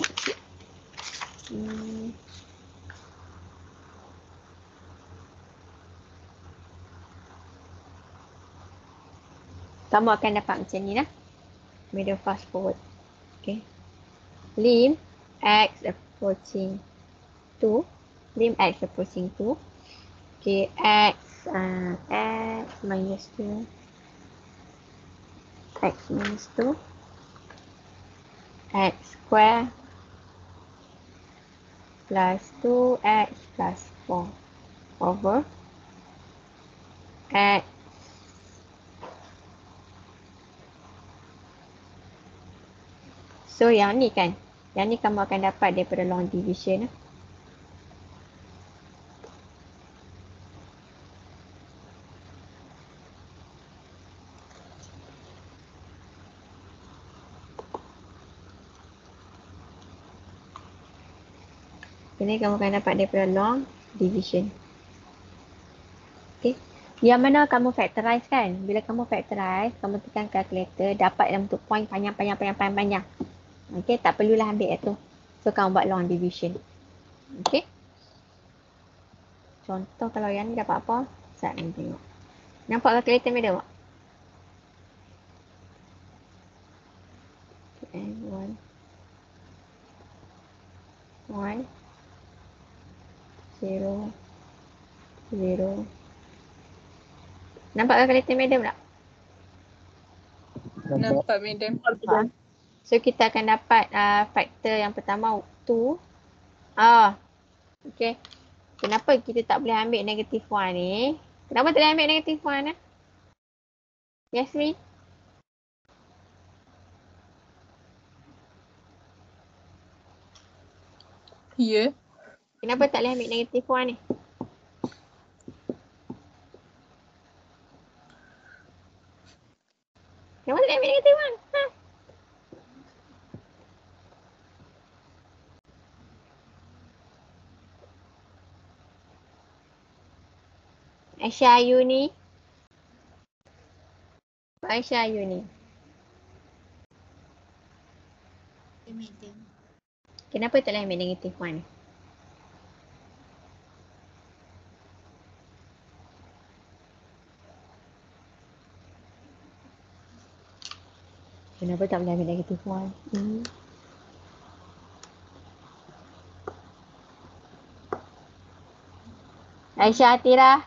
Kamu akan dapat macam ni lah. Middle fast forward. Okay. Lim x approaching 2. Lim x approaching 2. Okay. X minus 2. X minus 2. X square plus 2x plus 4 over x so yang ni kan, yang ni kamu akan dapat daripada long division. Ini kamu akan dapat daripada long division. Okay. Yang mana kamu factorize kan? Bila kamu factorize, kamu tekan calculator, dapat dalam bentuk point panjang. Okay, tak perlulah ambil itu. So, kamu buat long division. Okay. Contoh kalau yang ni dapat apa? Sekejap ni tengok. Nampak calculator ni tak? Okay, 1 0 0. Nampak calculator madam tak? Nampak, madam. So kita akan dapat faktor yang pertama 2. Okay. Kenapa kita tak boleh ambil negatif 1 ni? Kenapa tak boleh ambil negatif 1 eh? Yasmin? Ya. Kenapa tak boleh ambil negatif 1 ni? Kenapa tak boleh ambil negatif 1? Aisyah Ayu ni. Aisyah Ayu ni. Kenapa tak boleh ambil negatif 1? Kenapa tak boleh ambil negatif 1? Aisyah Atira.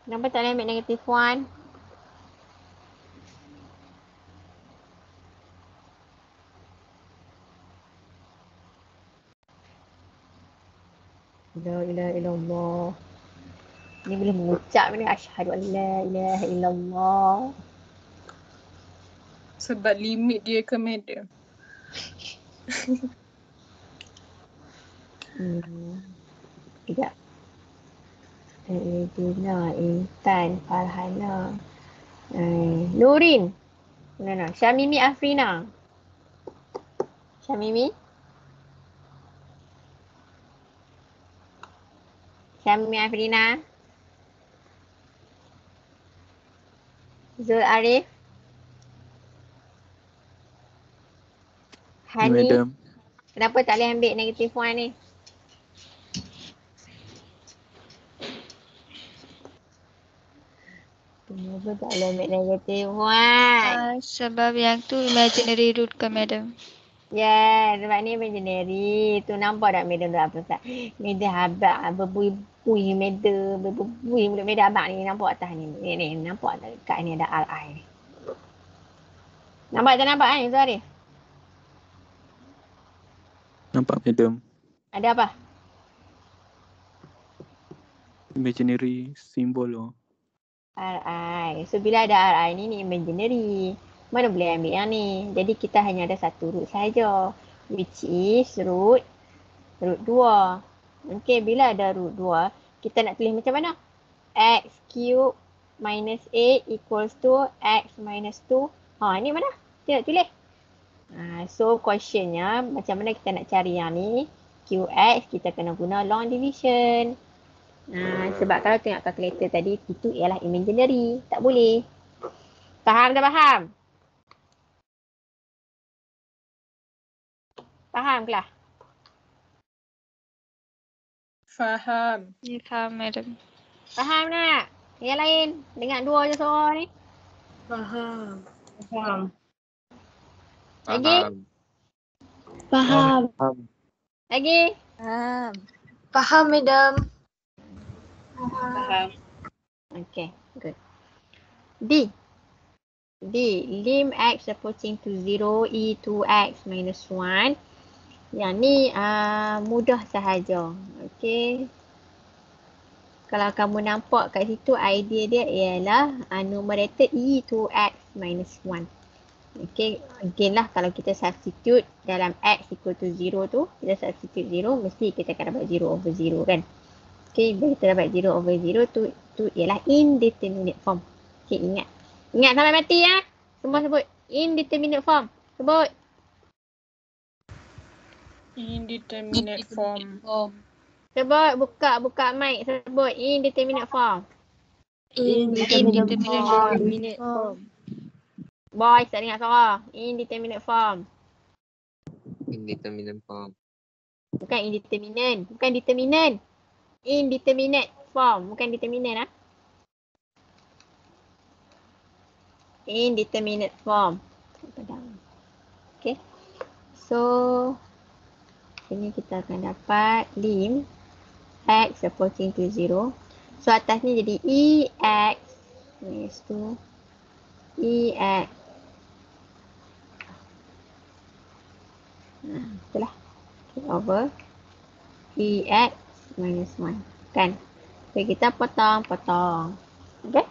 Kenapa tak boleh ambil negatif 1? La ilaha illallah. Ni boleh mengucap ni. Asyhadu an la ilaha illallah. Sebab limit dia ke, madam. Sekejap. Dina, Intan, Farhana, Nurin. No. Syamimi Afrina. Syamimi Afrina. Zul Arif. Hani. Madam. Kenapa tak boleh ambil negatif 1 ni? Kenapa tak boleh ambil negatif 1? Sebab yang tu imaginary root ke, madam? Ya, sebab ni imaginary. Tu nampak tak madam tu apa tak? Madam habak berbui-bui madam. Berbui mulut madam habak ni. Nampak atas ni. Ni nampak tak dekat ni ada RI ni. Nampak tak nampak kan Zul? Nampak, madam. Ada apa? Imaginary symbol. RI. So bila ada RI ni imaginary. Mana boleh ambil yang ni. Jadi kita hanya ada satu root saja. Which is root 2. Okay, bila ada root 2, kita nak tulis macam mana? X cube minus 8 equals to X minus 2. Ni mana? Kita nak tulis. So questionnya macam mana kita nak cari yang ni? QX kita kena guna long division. Sebab kalau tengok kalkulator tadi itu ialah imaginary. Tak boleh. Faham tak faham? Faham kelah? Faham. Ya, faham, madam. Faham tak? Yang lain? Dengar dua je suara ni. Faham. Faham. Lagi? Faham. Lagi? Faham. Faham, madam. Faham. Okay, good. D. Lim x approaching to 0, e 2x minus 1. Yang ni mudah sahaja. Okay. Kalau kamu nampak kat situ, idea dia ialah numerator e 2x minus 1. Okay, again lah kalau kita substitute dalam x equal to 0 tu, kita substitute 0, mesti kita akan dapat 0 over 0 kan. Okay, bila kita dapat 0 over 0 tu ialah indeterminate form. Okay, ingat sampai mati ya. Semua sebut indeterminate form. Sebut. Indeterminate form. Sebut, buka mic, sebut indeterminate form. Indeterminate form. Boys, tak dengar suara. Indeterminate form. Indeterminate form. Bukan indeterminate. Bukan determinant. Indeterminate form. Bukan determinant. Indeterminate form. Okay. So, sini kita akan dapat lim x approaching to 0. So, atas ni jadi ex minus 2 ex. Itulah. Okay, over ex minus 1. Kan? Okay, kita potong. Okay?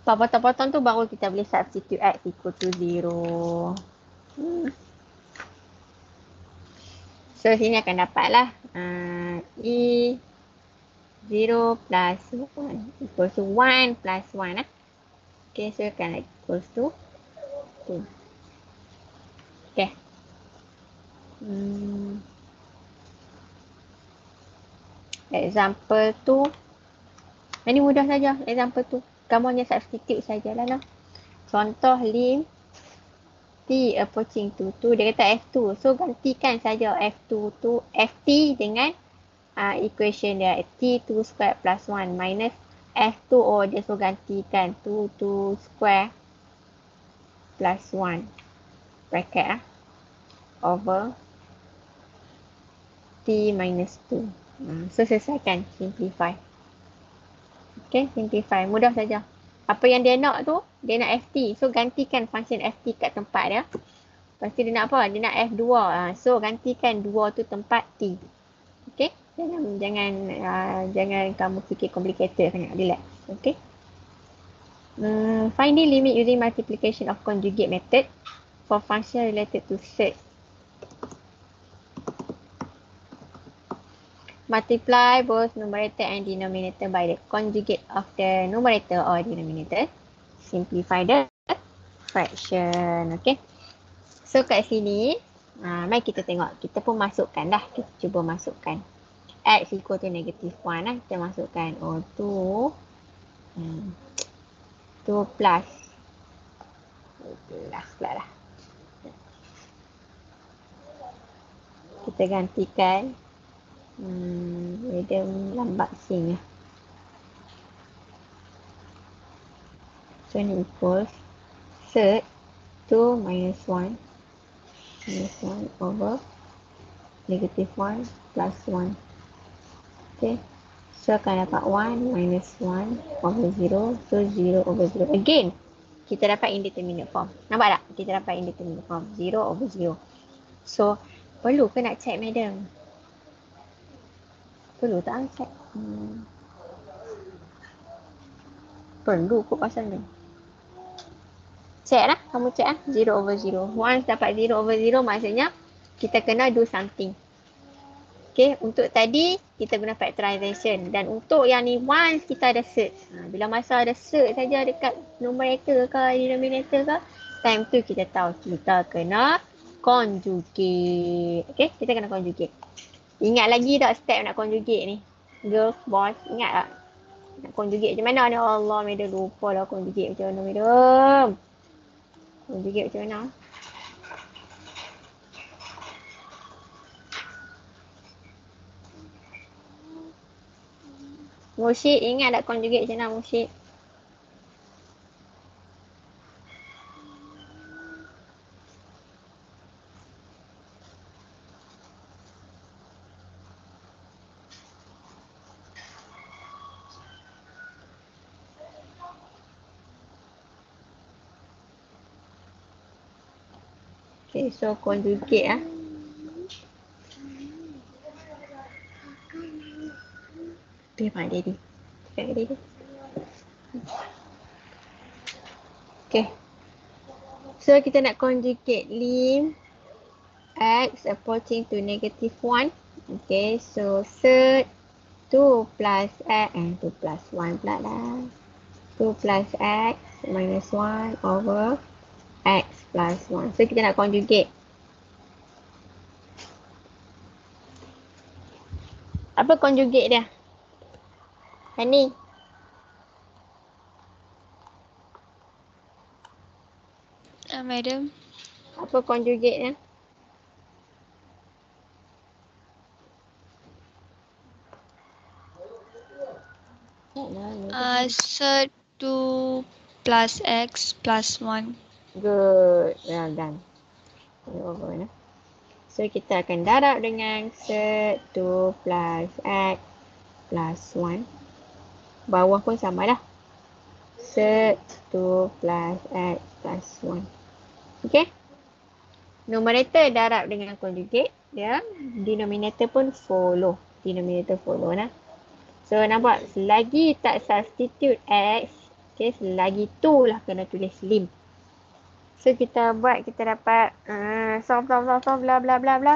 Potong-potong tu baru kita boleh substitute x equal to 0. So, sini akan dapatlah e 0 plus 1 equals to 1 plus 1 lah. Okay, so akan equals to 2. Okay. Example tu. Ini mudah saja. Example tu. Kamu hanya substitute sajalah lah. Contoh lim t approaching to 2. Dia kata F2. So gantikan saja F2 tu Ft dengan equation dia. T2 square plus 1 minus F2O. Dia so gantikan 2 square plus 1. Bracket over T minus 2. So selesaikan. Simplify. Okay, simplify. Mudah saja. Apa yang dia nak tu, dia nak Ft. So, gantikan function Ft kat tempat dia. Lepas tu dia nak apa? Dia nak F2. So, gantikan 2 tu tempat T. Okay? Jangan kamu fikir complicated sangat. Relax. Okay? Finding limit using multiplication of conjugate method for function related to set. Multiply both numerator and denominator by the conjugate of the numerator or denominator. Simplify the fraction. Okay. So kat sini, mari kita tengok. Kita pun masukkan dah. Kita cuba masukkan. X equal to negative 1 lah. Kita masukkan. 2 plus. 2 plus pula lah. Kita gantikan. Dia lambat sing lah. So ni equals set 2 minus 1 over negative 1 plus 1. Okay. So akan dapat 1 minus 1 over 0. So 0 over 0. Again, kita dapat indeterminate form. Nampak tak? Kita dapat indeterminate form. 0 over 0. So, perlu ke nak check, madam? Perlu tak check? Perlu kot pasal ni. Check lah. Kamu check lah. 0 over 0. Once dapat 0 over 0 maksudnya kita kena do something. Okay. Untuk tadi kita guna factorization. Dan untuk yang ni once kita ada search. Bila masa ada search saja dekat numerator ke denominator ke. Time tu kita tahu kita kena conjugate. Okay, kita kena conjugate. Ingat lagi tak step nak conjugate ni? Girls, boys, ingat tak? Nak conjugate macam mana ni? Allah, madam lupa lah conjugate macam mana, madam. Conjugate macam mana? Mursyid, ingat tak conjugate macam mana, Mursyid? Okay, so conjugate ah. Dia Pak Daddy. Cakap Daddy. Okay. So kita nak conjugate lim x approaching to -1. Okay, so set 2 plus x and 2 plus 1 pula dah. 2 plus x minus 1 over x plus 1. So kita nak conjugate. Apa conjugate dia? Hani. Madam. Apa conjugate dia? Set 2 plus x plus 1. Good. Well done. Over, nah. So kita akan darab dengan set 2 plus x plus 1. Bawah pun sama dah. Set 2 plus x plus 1. Okay. Numerator darab dengan conjugate. Dia denominator pun follow. Denominator follow nah. So nampak selagi tak substitute x. Okay, selagi tu lah kena tulis lim. So kita buat, kita dapat solve bla bla bla bla.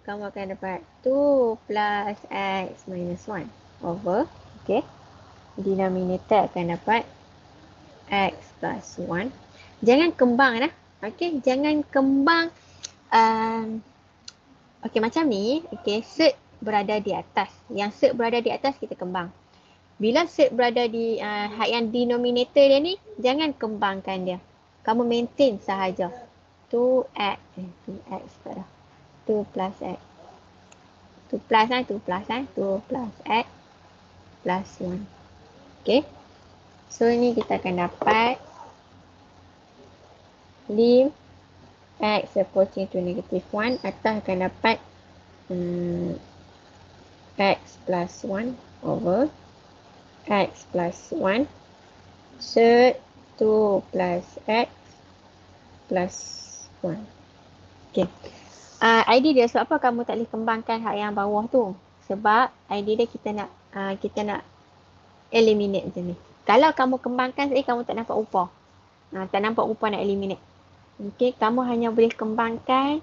Kamu akan dapat 2 plus x minus 1 over, okay. Denominator akan dapat x plus 1. Jangan kembang lah. Okay, jangan kembang. Okay, macam ni. Okay, set berada di atas. Yang set berada di atas kita kembang. Bila set berada di yang denominator dia ni, jangan kembangkan dia. Kamu maintain sahaja. 2x pada 2 plus x. 2 plus 2 plus 2 plus x plus 1. Okay. So ni kita akan dapat lim x approaching to -1. Atas akan dapat x plus 1 over x plus 1 set 2 plus x plus 1. Okay. Idea dia sebab apa kamu tak boleh kembangkan hak yang bawah tu? Sebab idea dia kita nak eliminate macam ni. Kalau kamu kembangkan kamu tak nampak upah. Tak nampak upah nak eliminate. Okay, kamu hanya boleh kembangkan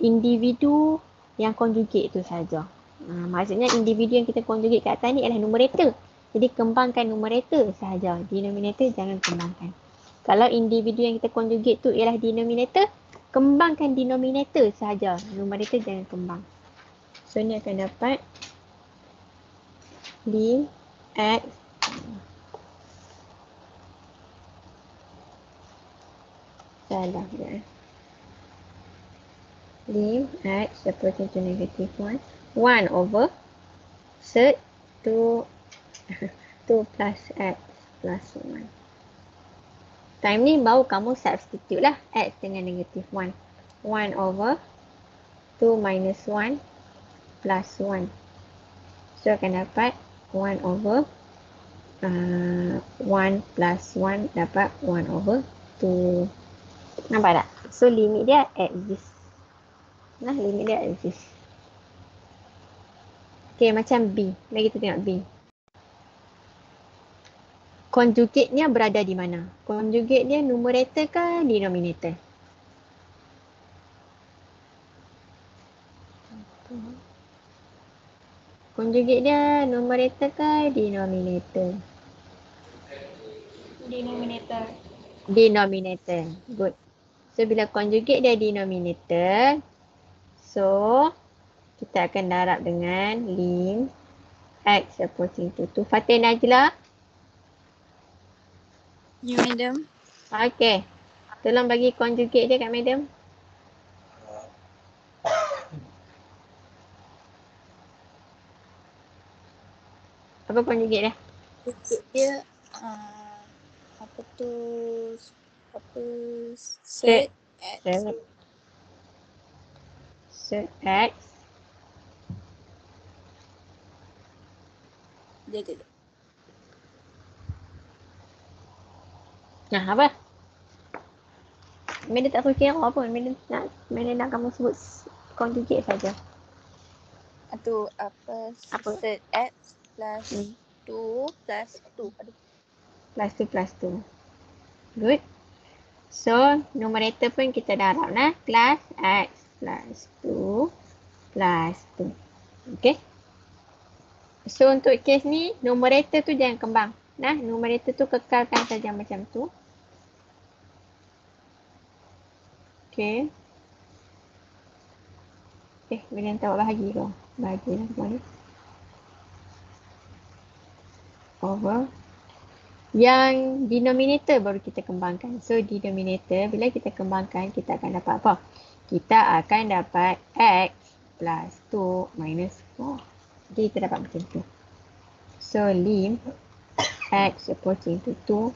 individu yang conjugate tu saja. Maksudnya individu yang kita conjugate kat atas ni adalah numerator. Jadi kembangkan numerator sahaja. Denominator jangan kembangkan. Kalau individu yang kita conjugate tu ialah denominator, kembangkan denominator sahaja. Numerator jangan kembang. So ni akan dapat lim x salah ya. Lim x approaching to -1 1 over set 2 plus x plus 1. Time ni baru kamu substitute lah x dengan -1. 1 over 2 minus 1 plus 1. So akan dapat 1 over 1 plus 1 dapat 1 over 2. Nampak tak? So limit dia exist. Nah, limit dia exist. Okay, macam B. Mari kita tengok B. Conjugate-nya berada di mana? Conjugate dia numerator ke denominator? Conjugate dia numerator ke denominator? Denominator. Denominator. Good. So bila conjugate dia denominator, so kita akan darab dengan lim x approaching to 2. Fatih Najla. Ya, madam. Okay. Tolong bagi conjugate dia kat madam. Apa conjugate dia? Dia apa tu? Apa set x. Set x. Dia. Nah, apa? Madam tak fikir apa pun. Madam nak kamu sebut conjugate saja. Itu apa? Set x plus 2 plus 2. Aduh. Plus 2. Good. So, numerator pun kita darab nah. Plus x plus 2 plus 2. Okay. So, untuk kes ni, numerator tu jangan kembang. Nah, numerator tu kekalkan saja macam tu. Okay. Bila yang tak bahagi kau. Bahagilah kembali. Over. Yang denominator baru kita kembangkan. So, denominator bila kita kembangkan, kita akan dapat apa? Kita akan dapat x plus 2 minus 4. Jadi, kita dapat macam tu. So, lim x approaching to 2,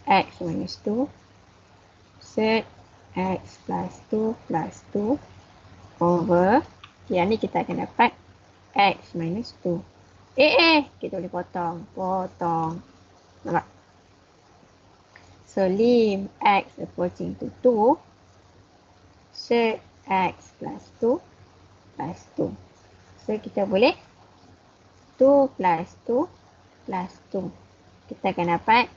x minus 2, set x plus 2 plus 2 over, yang ni kita akan dapat x minus 2. Kita boleh potong. Nampak? So, lim x approaching to 2, set x plus 2 plus 2. So, kita boleh 2 plus 2 plus 2. Kita akan dapat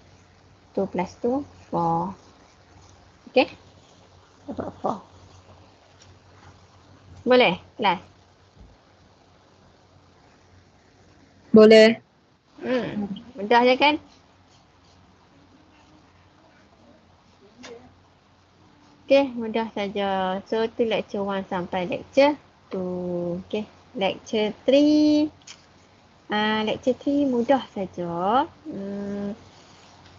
2 plus 2, 4. Okay? Dapat 4. Boleh? Kelas? Boleh. Mudah je kan? Okay, mudah saja. So, tu lecture 1 sampai lecture 2. Okay, lecture 3. Lecture 3 mudah saja.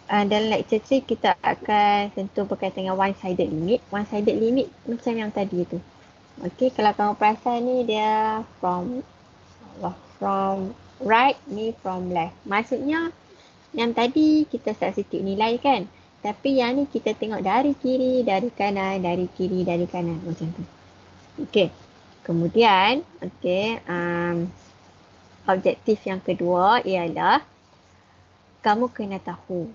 Dalam lecture 3 kita akan sentuh berkaitan dengan one-sided limit. One-sided limit macam yang tadi tu. Okay, kalau kamu perasan ni dia from right, ni from left. Maksudnya yang tadi kita substitute nilai kan. Tapi yang ni kita tengok dari kiri, dari kanan, dari kiri, dari kanan. Macam tu. Okay. Kemudian, okay, objektif yang kedua ialah kamu kena tahu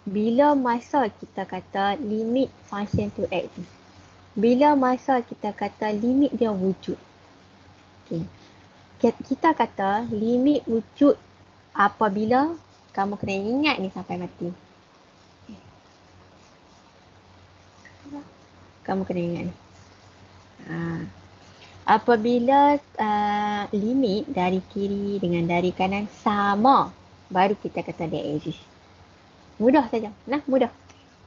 bila masa kita kata limit function to x. Bila masa kita kata limit dia wujud. Okay. Kita kata limit wujud apabila kamu kena ingat ni sampai mati. Kamu kena ingat ni. Apabila limit dari kiri dengan dari kanan sama, baru kita kata dia exist. Mudah saja. Nah, mudah.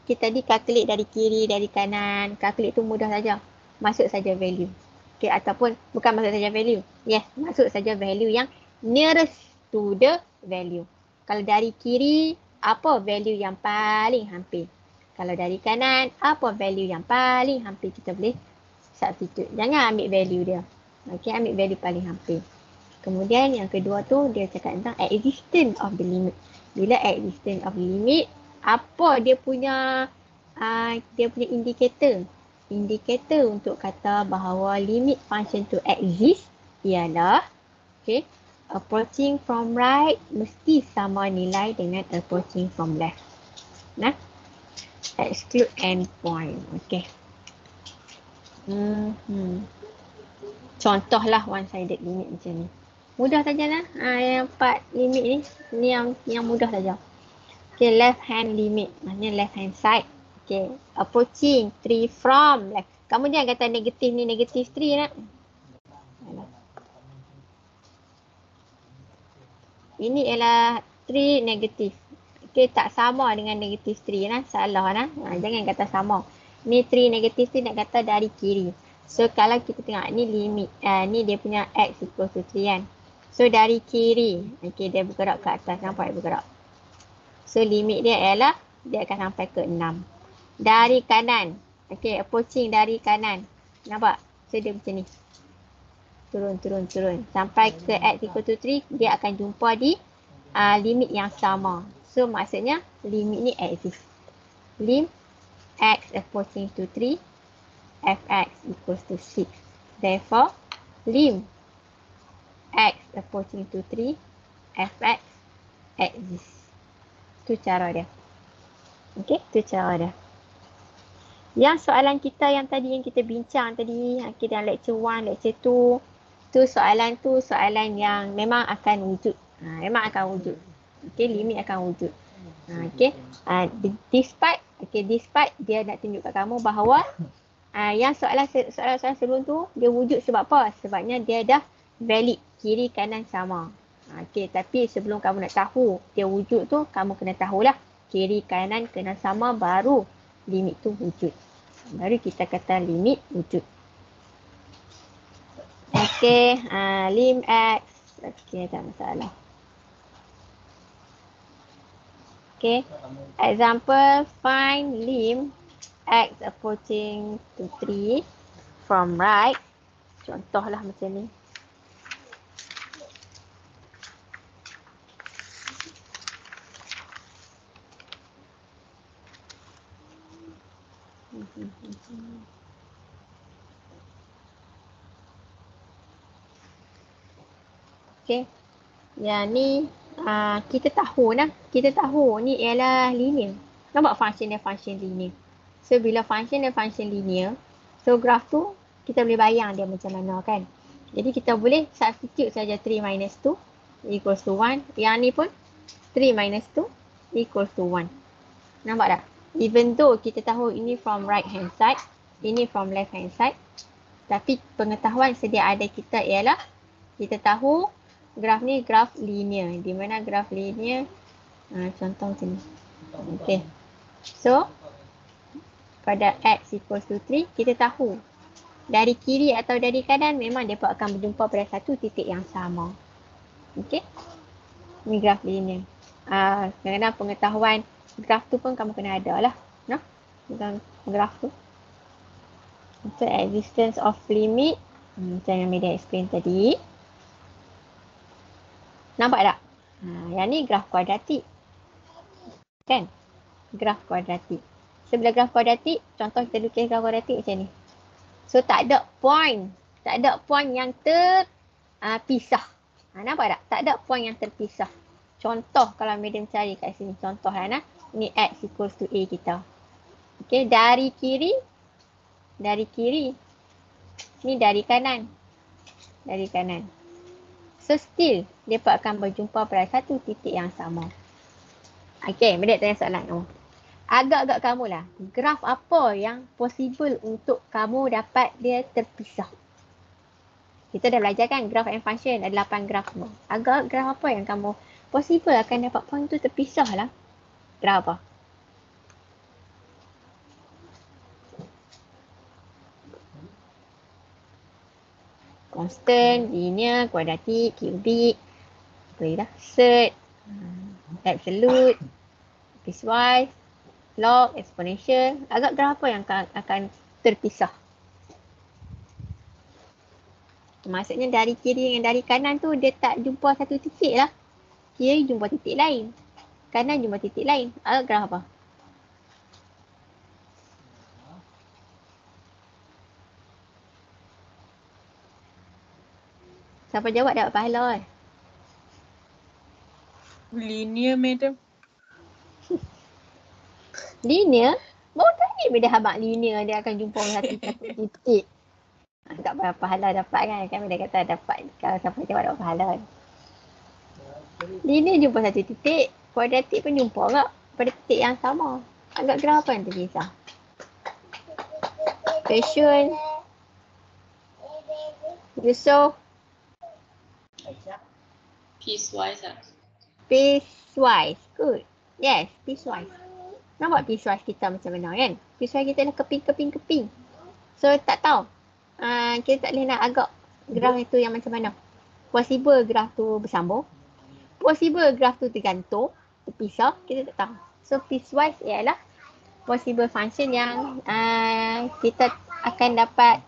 Kita tadi calculate dari kiri, dari kanan. Calculate tu mudah saja. Masuk saja value. Okay, ataupun bukan masuk saja value. Yes, masuk saja value yang nearest to the value. Kalau dari kiri, apa value yang paling hampir? Kalau dari kanan, apa value yang paling hampir kita boleh substitute. Jangan ambil value dia. Okay, ambil value paling hampir. Kemudian yang kedua tu, dia cakap tentang existence of the limit. Bila existence of the limit, apa dia punya indikator? Indikator untuk kata bahawa limit function to exist ialah, okay, approaching from right mesti sama nilai dengan approaching from left. Nah, exclude endpoint. Okay. Contohlah one-sided limit macam ni. Mudah saja lah. Yang 4 limit ni yang mudah saja. Okay, left hand limit. Maksudnya left hand side. Okay, approaching 3 from left. Kamu jangan kata negatif ni negatif 3 nak. Ini ialah 3 negatif. Okay, tak sama dengan negatif 3 lah. Salah lah. Jangan kata sama. Ni 3 negatif tu nak kata dari kiri. So kalau kita tengok ni limit, ni dia punya x equals to 3 kan. So dari kiri, okay, dia bergerak ke atas, nampak dia bergerak. So limit dia ialah dia akan sampai ke 6. Dari kanan, okay, approaching dari kanan, nampak? So dia macam ni. Turun. Sampai ke x equals to 3, dia akan jumpa di limit yang sama. So maksudnya limit ni exist. Lim x approaching to 3, fx equals to 6. Therefore, lim x approaching to 3, fx exists. Tu cara dia. Okay, tu cara dia. Yang soalan kita yang tadi yang kita bincang tadi, okay, dalam lecture 1, lecture 2, tu soalan yang memang akan wujud. Memang akan wujud. Okay, limit akan wujud. Okay, despite dia nak tunjuk kat kamu bahawa yang soalan sebelum tu dia wujud sebab apa? Sebabnya dia dah valid, kiri kanan sama. Okay, tapi sebelum kamu nak tahu dia wujud tu, kamu kena tahulah kiri kanan kena sama, baru limit tu wujud. Baru kita kata limit wujud. Okay, lim x. Okay, tak masalah. Okay, example, find lim x approaching to 3 from right. Contohlah macam ni. Okay, yang ni kita tahu ni ialah linear. Nampak function dia function linear. So bila function dia function linear, so graf tu kita boleh bayang dia macam mana kan. Jadi kita boleh substitute saja 3 minus 2 equals to 1. Yang ni pun 3 minus 2 equals to 1. Nampak tak? Even though kita tahu ini from right hand side, ini from left hand side, tapi pengetahuan sedia ada kita ialah kita tahu graf ni graf linear. Di mana graf linear? Contoh macam ni. Okay. So, pada x equals to 3, kita tahu dari kiri atau dari kanan memang mereka akan berjumpa pada satu titik yang sama. Okay. Ni graf linear. Kadang-kadang pengetahuan graf tu pun kamu kena ada lah. No? Tentang graf tu. So, existence of limit. Macam yang Media explain tadi. Nampak tak? Yang ni graf kuadratik. Kan? Graf kuadratik. Sebelah graf kuadratik, contoh kita lukis graf kuadratik macam ni. So tak ada point. Tak ada point yang terpisah. Nampak tak? Tak ada point yang terpisah. Contoh kalau medium cari kat sini. Contoh lah. Ni x equals to a kita. Okay, dari kiri. Dari kiri. Ni dari kanan. Dari kanan. So still, mereka akan berjumpa pada satu titik yang sama. Okay, Medik tanya soalan kamu. Agak-agak kamu lah, graf apa yang possible untuk kamu dapat dia terpisah? Kita dah belajar kan graf and function, ada 8 graf semua. Agak graf apa yang kamu possible akan dapat point tu terpisah lah? Graf apa? Constant, linear, kuadratik, kubik, boleh dah, surd, absolute, piecewise, log, exponential. Agak graf apa yang akan terpisah? Maksudnya dari kiri dengan dari kanan tu dia tak jumpa satu titik lah. Kiri jumpa titik lain, kanan jumpa titik lain. Agak graf apa? Siapa jawab dapat pahala kan? Linear, madam. Linear? Baru tadi bila habaq linear dia akan jumpa satu titik. Tak berapa pahala dapat kan? Kami dah kata dapat. Kalau siapa jawab dapat pahala kan? Linear jumpa satu titik. Kuadratik pun jumpa tak? Pada titik yang sama. Agak graf apa yang terpisah? Question. Yusof. Piecewise lah. Piecewise. Good. Yes, piecewise. Nampak piecewise kita macam mana kan? Piecewise kita dah keping. So tak tahu. Kita tak boleh nak agak graf itu yang macam mana. Possible graf tu bersambung. Possible graf tu tergantung, terpisah, kita tak tahu. So piecewise ialah possible function yang kita akan dapat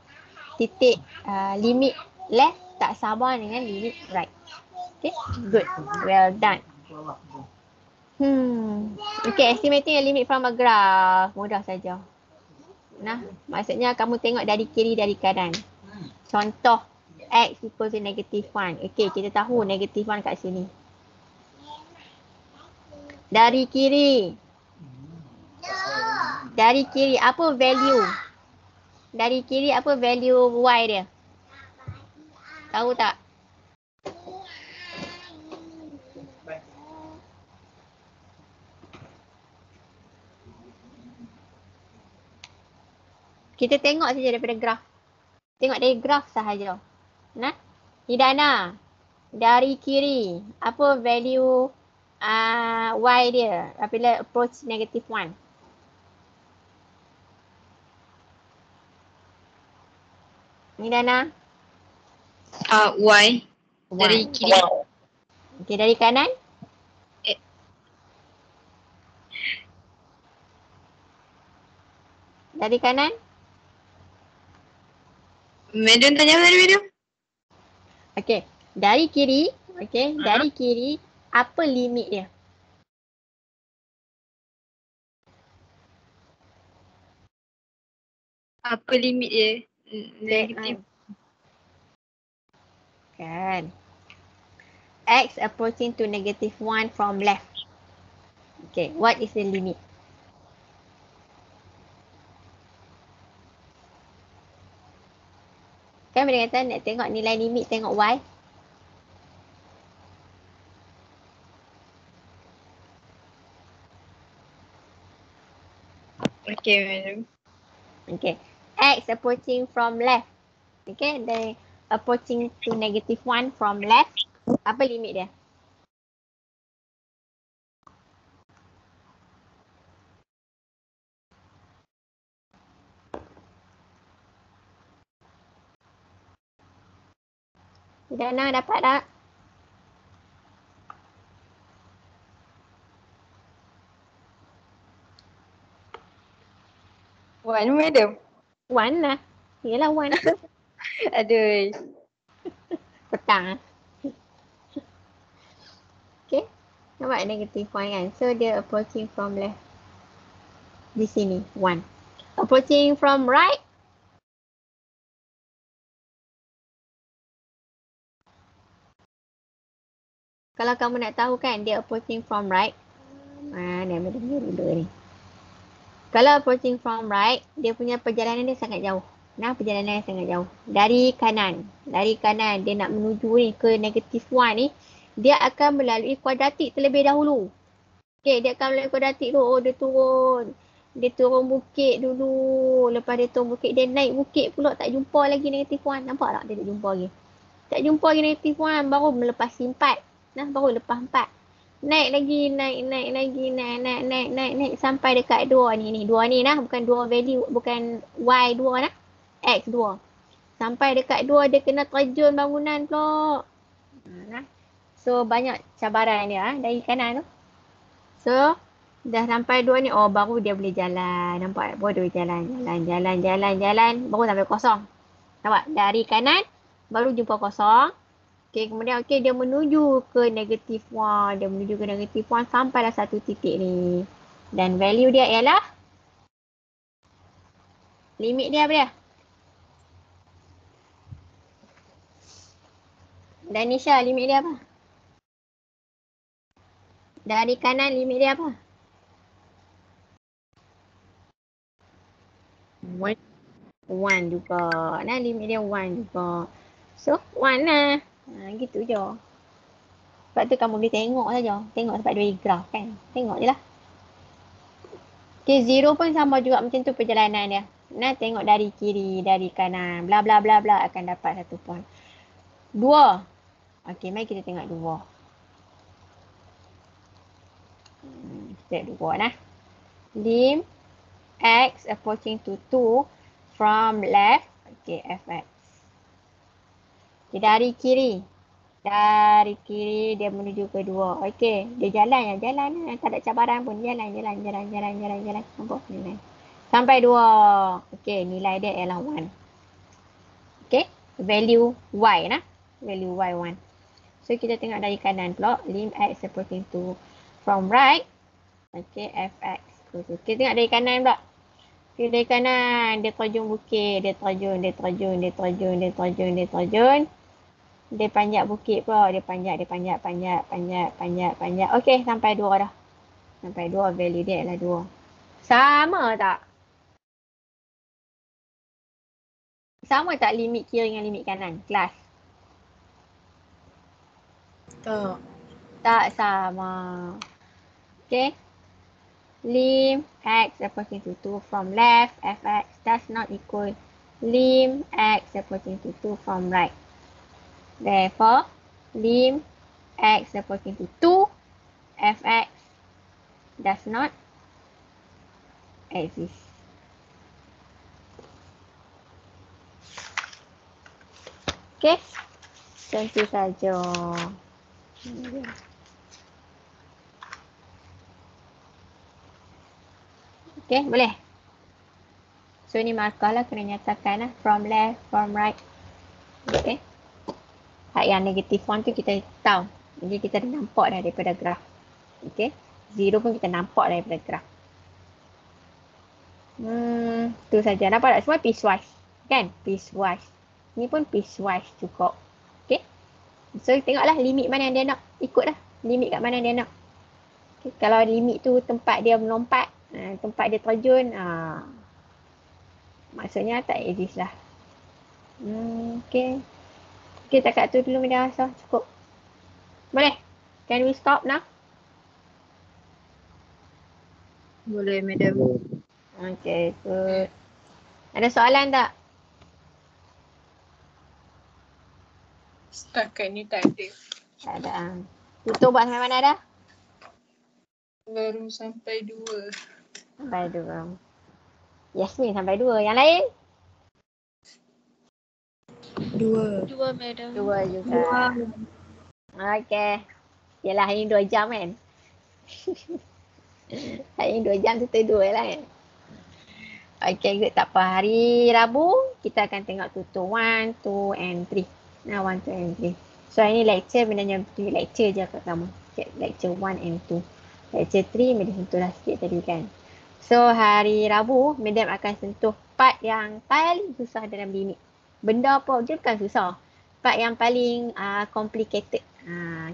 titik limit left tak sama dengan limit right. Okay, good. Well done. Okay, estimating a limit from a graph. Mudah saja. Nah, maksudnya kamu tengok dari kiri dari kanan. Contoh x equals to -1. Okay, kita tahu -1 kat sini. Dari kiri apa value? Dari kiri apa value y dia? Tahu tak? Kita tengok saja daripada graf. Tengok dari graf sahaja. Nah, Hidana. Dari kiri apa value y dia apabila approach -1? Hidana. Y. Dari kiri. Okay, dari kanan? Dari kanan? Madam tanya apa tadi, Madam? Okay, dari kiri. Okay, dari kiri apa limit dia? Apa limit dia? Negatif. Kan. X approaching to -1 from left. Okay, what is the limit? Kan bila kata nak tengok nilai limit, tengok y. Okay, Madam. Okay. X approaching from left. Okay, the approaching to -1 from left. Apa limit dia? Dana dapat tak? One, Madam. 1 lah. Yelah 1. Aduh. Petang. Okay. Nampak -1 kan? So dia approaching from left. Di sini 1. Approaching from right. Kalau kamu nak tahu kan dia approaching from right. Mana dia dulu ni. Kalau approaching from right, dia punya perjalanan dia sangat jauh. Nah, perjalanan dia sangat jauh. Dari kanan dia nak menuju ni ke -1 ni, dia akan melalui kuadratik terlebih dahulu. Okay, dia akan melalui kuadratik dulu. Oh, dia turun. Dia turun bukit dulu. Lepas dia turun bukit, dia naik bukit pula. Tak jumpa lagi -1. Nampak tak dia tak jumpa lagi? Tak jumpa lagi -1. Baru melepasi 4. Nah, baru lepas 4. Naik lagi, naik sampai dekat 2 ni. 2 ni nah, bukan 2 value, bukan y2 nah. X2. Sampai dekat 2 dia kena terjun bangunan pula. Nah. So banyak cabaran dia dari kanan tu. So dah sampai 2 ni, oh baru dia boleh jalan. Nampak? Baru dia jalan. Baru sampai kosong. Nampak? Dari kanan baru jumpa kosong. Okay, kemudian dia menuju ke -1. Dia menuju ke -1 sampailah satu titik ni. Dan value dia ialah limit dia apa dia? Dan Nisha, limit dia apa? Dari kanan limit dia apa? 1 juga. Nah, limit dia 1 juga. So, 1 lah. Gitu je. Sebab tu kamu boleh tengok saja. Tengok sebab dia graf kan. Tengok je lah. Okay, 0 pun sama juga macam tu perjalanan dia. Nah, tengok dari kiri, dari kanan. Bla bla bla bla akan dapat 1 point. 2. Okay, mari kita tengok 2. Kita 2 nah. lim x approaching to 2 from left. Okay, fx. Okay, dari kiri. Dari kiri dia menuju ke 2. Okay, dia jalan. Tak ada cabaran pun. Jalan. Nampak? Jalan. Sampai 2. Okay, nilai dia ialah 1. Okay, value y nah. Value y 1. So, kita tengok dari kanan pula. Lim x approaching to from right. Okay, fx. Kita tengok dari kanan pula. Okay, dari kanan. Dia terjun bukit. Dia terjun. Dia panjat bukit pula. Dia panjat. Okay, sampai 2 dah. Sampai 2, value dia adalah 2. Sama tak? Sama tak limit kiri dengan limit kanan? Kelas? Tak. Tak sama. Okay. Lim x approaching to 2 from left, fx does not equal lim x approaching to 2 from right. Therefore, lim x approaching to 2, fx does not exist. Okay, tentu saja. Okay, boleh. So, ni markah lah kena nyatakan lah. From left, from right. Okay. Hak yang negatif 1 tu kita tahu. Jadi, kita dah nampak dah daripada graf. Okay. 0 pun kita nampak daripada graf. Tu saja. Nampak tak? Semua piecewise. Kan? Piecewise. Ni pun piecewise cukup. Okay. So, tengoklah limit mana yang dia nak. Ikutlah. Limit kat mana dia nak. Okay. Kalau limit tu tempat dia melompat, tempat dia terjun, maksudnya tak exist lah. Okay. Okay, takat tu dulu Media Rasa. Cukup. Boleh? Can we stop now? Boleh, madam. Okay, good. Ada soalan tak? Setakat ni tak ada. Tak ada. Tutup buat sampai mana dah? Baru sampai 2. Sampai 2. Yasmin sampai 2. Yang lain? 2, madam. 2 juga. Okay. Yelah, hari ni 2 jam kan? Hari ni 2 jam tu 2 lah kan? Okay, good. Tak apa. Hari Rabu, kita akan tengok tutur 1, 2 and 3. 1, 2 and 3. So, hari ni lecture, benarnya lecture je kat kamu. Lecture 1 and 2. Lecture 3, Madam sentuhlah sikit tadi kan. So, hari Rabu, Madam akan sentuh part yang paling susah dalam limit. Benda apa je bukan susah. Part yang paling complicated.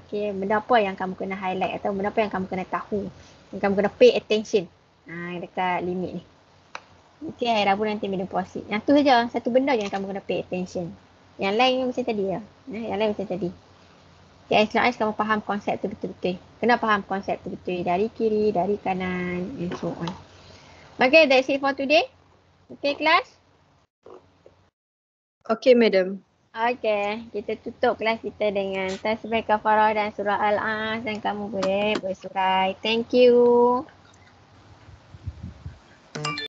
Okay, benda apa yang kamu kena highlight atau benda apa yang kamu kena tahu. Yang kamu kena pay attention dekat limit ni. Okay, hari Rabu nanti Madam proceed. Yang tu saja, satu benda je yang kamu kena pay attention. Yang lain macam tadi lah. Yang lain macam tadi. Okay, as long as kamu faham konsep tu betul-betul. Kena faham konsep tu betul. Dari kiri, dari kanan, and so on. Okay, that's it for today. Okay, kelas? Okay, madam. Okay, kita tutup kelas kita dengan tasbih kafarah dan surah Al-As dan kamu boleh bersurai. Thank you.